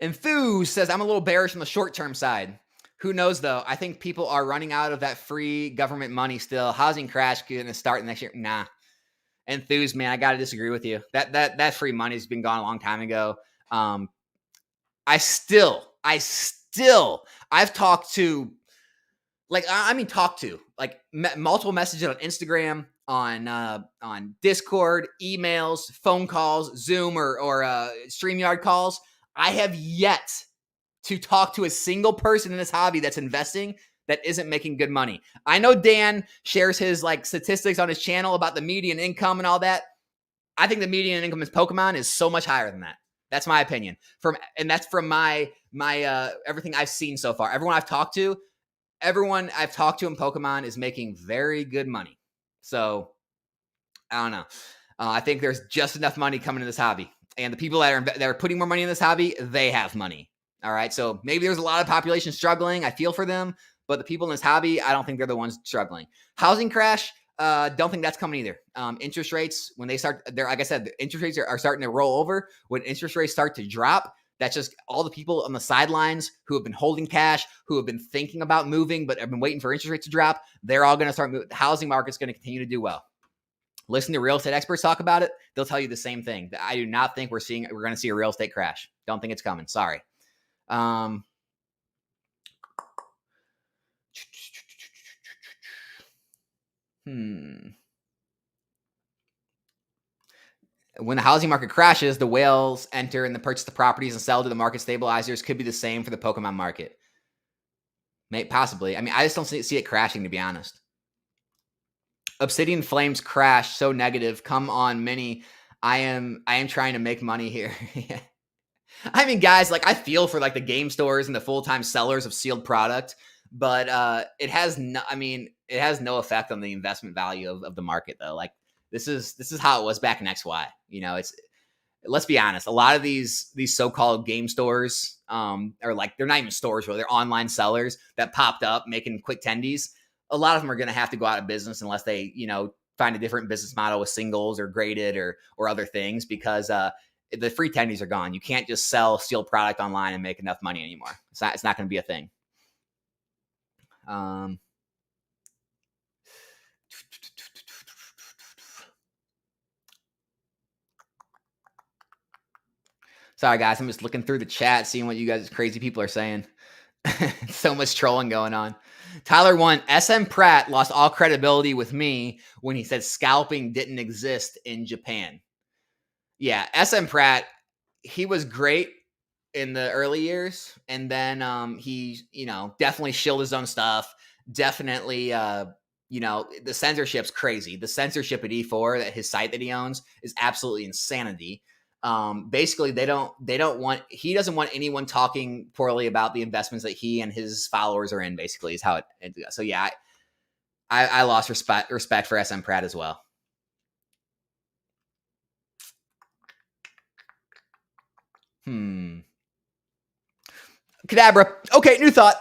Enthuse says, I'm a little bearish on the short-term side. Who knows, though? I think people are running out of that free government money still. Housing crash going to start next year. Nah. Enthuse, man, I got to disagree with you. That free money's been gone a long time ago. I've talked to, multiple messages on Instagram, on Discord, emails, phone calls, Zoom or StreamYard calls. I have yet to talk to a single person in this hobby that's investing that isn't making good money. I know Dan shares his statistics on his channel about the median income and all that. I think the median income in Pokemon is so much higher than that. That's my opinion. That's from my everything I've seen so far. Everyone I've talked to in Pokemon is making very good money. So I don't know. I think there's just enough money coming to this hobby, and the people that are putting more money in this hobby, they have money. All right. So maybe there's a lot of population struggling. I feel for them, but the people in this hobby, I don't think they're the ones struggling. Housing crash. Don't think that's coming either. Interest rates, when they start there, like I said, the interest rates are starting to roll over. When interest rates start to drop, that's just all the people on the sidelines who have been holding cash, who have been thinking about moving, but have been waiting for interest rates to drop. They're all going to start moving. The housing market's going to continue to do well. Listen to real estate experts talk about it. They'll tell you the same thing. I do not think we're going to see a real estate crash. Don't think it's coming. Sorry. When the housing market crashes, the whales enter and purchase the properties and sell to the market stabilizers. Could be the same for the Pokemon market. Possibly. I mean, I just don't see it crashing, to be honest. Obsidian Flames crash. So negative. Come on, Mini. I am trying to make money here. I mean, guys, I feel for the game stores and the full-time sellers of sealed product, but it has no effect on the investment value of the market, though. This is how it was back in XY. let's be honest, a lot of these so-called game stores, or like they're not even stores, really, they're online sellers that popped up making quick tendies. A lot of them are going to have to go out of business unless they, find a different business model with singles or graded or other things, because the free tendies are gone. You can't just sell sealed product online and make enough money anymore. It's not going to be a thing. Sorry, guys. I'm just looking through the chat, seeing what you guys crazy people are saying. So much trolling going on. Tyler 1, SM Pratt lost all credibility with me when he said scalping didn't exist in Japan. Yeah, SM Pratt, he was great in the early years, and then he, definitely shilled his own stuff. Definitely, the censorship's crazy. The censorship at E4, that his site that he owns, is absolutely insanity. Basically, he doesn't want anyone talking poorly about the investments that he and his followers are in, basically, is how it goes. So yeah, I lost respect for SM Pratt as well. Kadabra. Okay, new thought.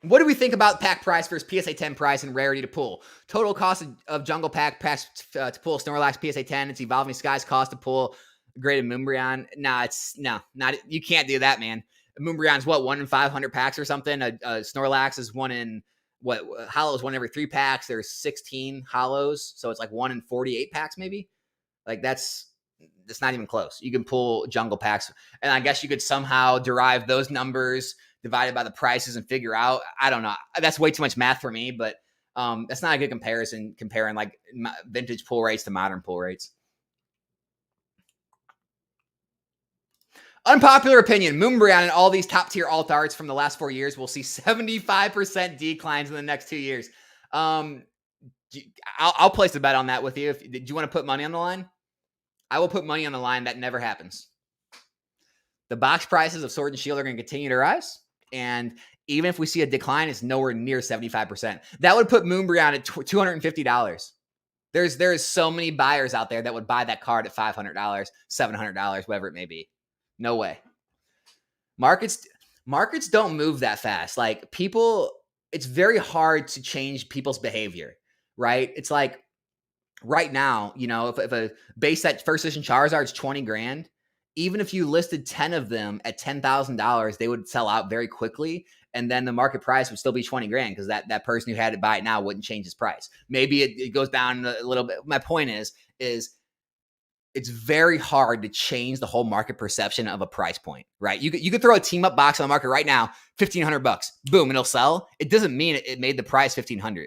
What do we think about pack price versus PSA 10 price and rarity to pull? Total cost of Jungle Pack packs to pull Snorlax PSA 10. It's Evolving Skies cost to pull graded Moonbryon. Not you can't do that, man. Moonbryon's what, 1 in 500 packs or something. Snorlax is 1 in Hollows 1 every 3 packs. There's 16 Hollows, so it's like 1 in 48 packs maybe. Like that's not even close. You can pull Jungle Packs, and I guess you could somehow derive those numbers divided by the prices and figure out. I don't know. That's way too much math for me, but that's not a good comparison, comparing like vintage pull rates to modern pull rates. Unpopular opinion: Moonbryon and all these top tier alt arts from the last 4 years will see 75% declines in the next 2 years. I'll place a bet on that with you. Do you want to put money on the line? I will put money on the line that never happens. The box prices of Sword and Shield are going to continue to rise, and even if we see a decline, it's nowhere near 75%. That would put Moonbryon at $250. There's so many buyers out there that would buy that card at $500, $700, whatever it may be. No way. Markets don't move that fast. Like people, it's very hard to change people's behavior, right? It's like right now, if a base set first edition Charizard is 20 grand, even if you listed 10 of them at $10,000, they would sell out very quickly. And then the market price would still be 20 grand because that person who had to buy it now wouldn't change his price. Maybe it goes down a little bit. My point is it's very hard to change the whole market perception of a price point, right? You could throw a team up box on the market right now, $1,500, boom, and it'll sell. It doesn't mean it made the price $1,500,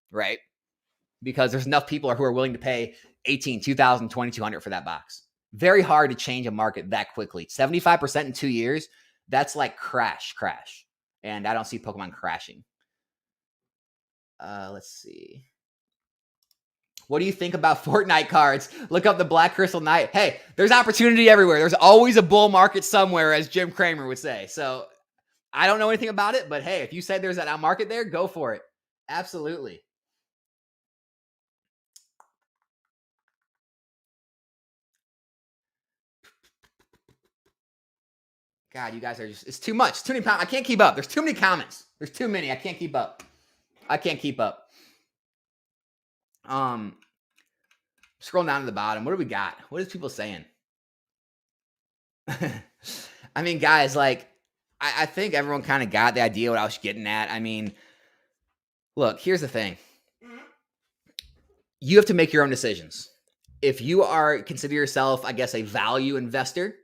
right? Because there's enough people who are willing to pay $18,000, $2,000, $2,200 for that box. Very hard to change a market that quickly. 75% in 2 years, that's like crash. And I don't see Pokemon crashing. Let's see. What do you think about Fortnite cards? Look up the Black Crystal Knight. Hey, there's opportunity everywhere. There's always a bull market somewhere, as Jim Cramer would say. So I don't know anything about it, but hey, if you said there's that market there, go for it. Absolutely. God, you guys are it's too much. It's too many. I can't keep up. There's too many comments. There's too many. I can't keep up. Scroll down to the bottom. What do we got? What is people saying? I mean, guys, like, I think everyone kind of got the idea what I was getting at. I mean, look, here's the thing. You have to make your own decisions. If you consider yourself, I guess, a value investor,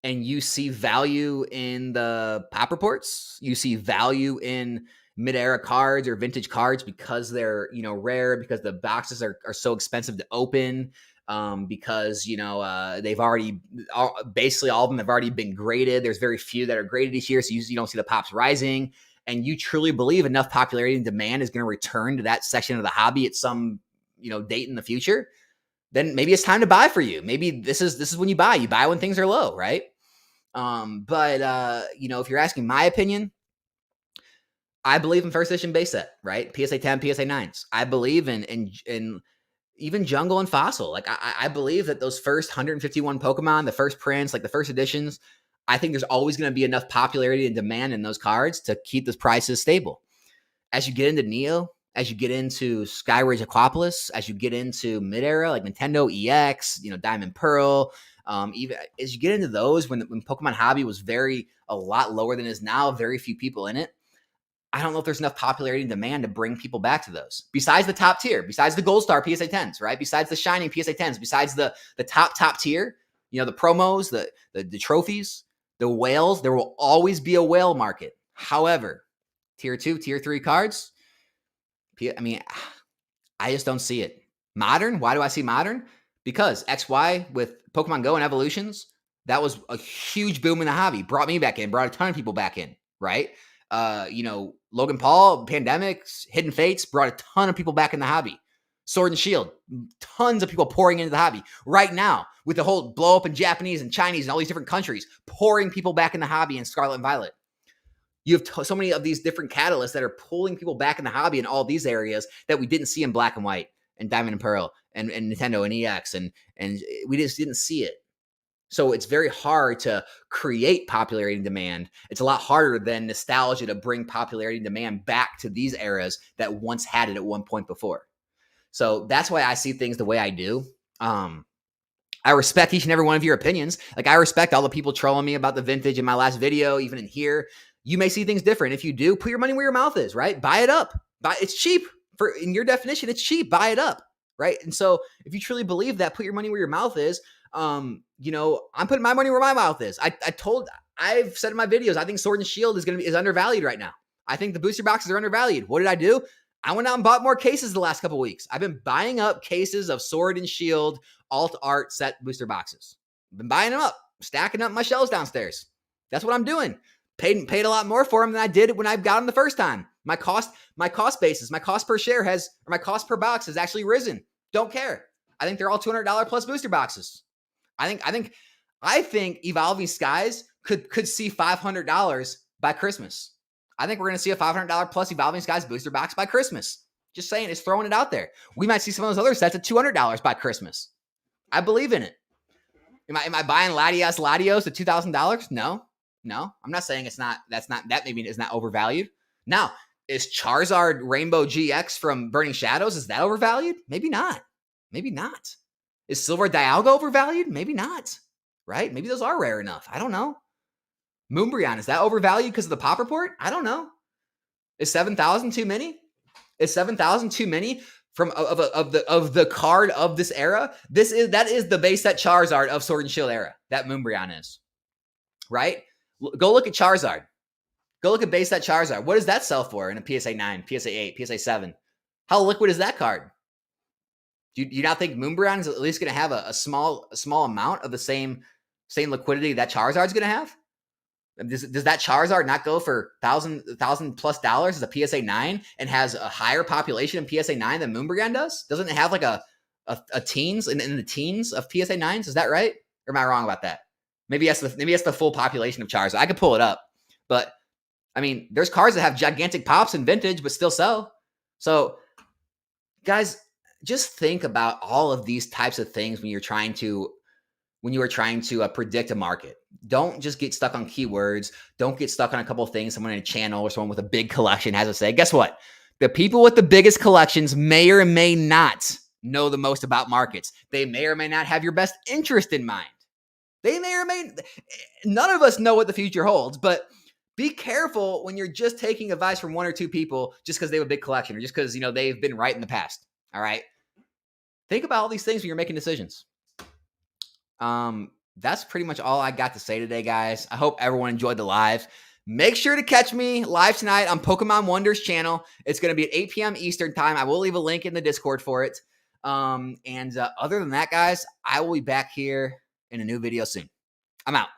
and you see value in the pop reports, you see value in mid-era cards or vintage cards because they're, rare, because the boxes are so expensive to open, because, they've already, basically all of them have already been graded. There's very few that are graded each year, so you don't see the pops rising, and you truly believe enough popularity and demand is going to return to that section of the hobby at some, date in the future, then maybe it's time to buy for you. Maybe this is when you buy. You buy when things are low, right? But if you're asking my opinion, I believe in first edition base set, right? PSA 10, PSA 9s. I believe in even jungle and fossil. Like I believe that those first 151 Pokemon, the first prints, like the first editions, I think there's always going to be enough popularity and demand in those cards to keep the prices stable. As you get into Neo, as you get into Skyridge Aquapolis, as you get into mid-era like Nintendo EX, Diamond Pearl, even as you get into those, when Pokemon Hobby was a lot lower than it is now, very few people in it. I don't know if there's enough popularity and demand to bring people back to those. Besides the top tier, besides the Gold Star PSA 10s, right? Besides the Shining PSA 10s, besides the top tier, the promos, the trophies, the whales, there will always be a whale market. However, tier 2, tier 3 cards, I just don't see it. Modern, why do I see modern? Because XY with Pokemon Go and Evolutions, that was a huge boom in the hobby. Brought me back in, brought a ton of people back in, right? Logan Paul, Pandemics, Hidden Fates brought a ton of people back in the hobby. Sword and Shield, tons of people pouring into the hobby. Right now, with the whole blow up in Japanese and Chinese and all these different countries, pouring people back in the hobby in Scarlet and Violet. You have so many of these different catalysts that are pulling people back in the hobby in all these areas that we didn't see in Black and White and Diamond and Pearl and Nintendo and EX, and we just didn't see it. So it's very hard to create popularity and demand. It's a lot harder than nostalgia to bring popularity and demand back to these eras that once had it at one point before. So that's why I see things the way I do. I respect each and every one of your opinions. Like I respect all the people trolling me about the vintage in my last video, even in here. You may see things different. If you do, put your money where your mouth is, right? Buy it up. It's cheap. In your definition, it's cheap. Buy it up, right? And so if you truly believe that, put your money where your mouth is. I'm putting my money where my mouth is. I've said in my videos, I think Sword and Shield is undervalued right now. I think the booster boxes are undervalued. What did I do? I went out and bought more cases the last couple of weeks. I've been buying up cases of Sword and Shield alt art set booster boxes. I've been buying them up, stacking up my shelves downstairs. That's what I'm doing. Paid a lot more for them than I did when I got them the first time. My cost basis, my cost per share my cost per box has actually risen. Don't care. I think they're all $200 plus booster boxes. I think Evolving Skies could see $500 by Christmas. I think we're going to see a $500 plus Evolving Skies booster box by Christmas. Just saying, it's throwing it out there. We might see some of those other sets at $200 by Christmas. I believe in it. Am I buying Latios at $2,000? No, I'm not saying that maybe is not overvalued. Now, is Charizard Rainbow GX from Burning Shadows, is that overvalued? Maybe not. Is Silver Dialga overvalued? Maybe not, right? Maybe those are rare enough. I don't know. Moonbreon, is that overvalued because of the pop report? I don't know. Is 7,000 too many? Is 7,000 too many of the card of this era? That is the base set Charizard of Sword and Shield era. That Moonbreon is, right? Go look at Charizard. Go look at base set Charizard. What does that sell for in a PSA 9, PSA 8, PSA 7? How liquid is that card? Do you not think Moonbreon is at least going to have a small amount of the same liquidity that Charizard's going to have? Does that Charizard not go for $1,000 plus as a PSA 9 and has a higher population in PSA 9 than Moonbreon does? Doesn't it have like a teens in the teens of PSA 9s? Is that right? Or am I wrong about that? Maybe that's the full population of Charizard. I could pull it up, but I mean, there's cards that have gigantic pops in vintage but still sell. So, guys, just think about all of these types of things when you are trying to predict a market. Don't just get stuck on keywords. Don't get stuck on a couple of things someone in a channel or someone with a big collection has to say. Guess what? The people with the biggest collections may or may not know the most about markets. They may or may not have your best interest in mind. None of us know what the future holds, but be careful when you're just taking advice from one or two people just because they have a big collection or just because, they've been right in the past. All right. Think about all these things when you're making decisions. That's pretty much all I got to say today, guys. I hope everyone enjoyed the live. Make sure to catch me live tonight on Pokemon Wonders channel. It's going to be at 8 p.m. Eastern time. I will leave a link in the Discord for it. Other than that, guys, I will be back here in a new video soon. I'm out.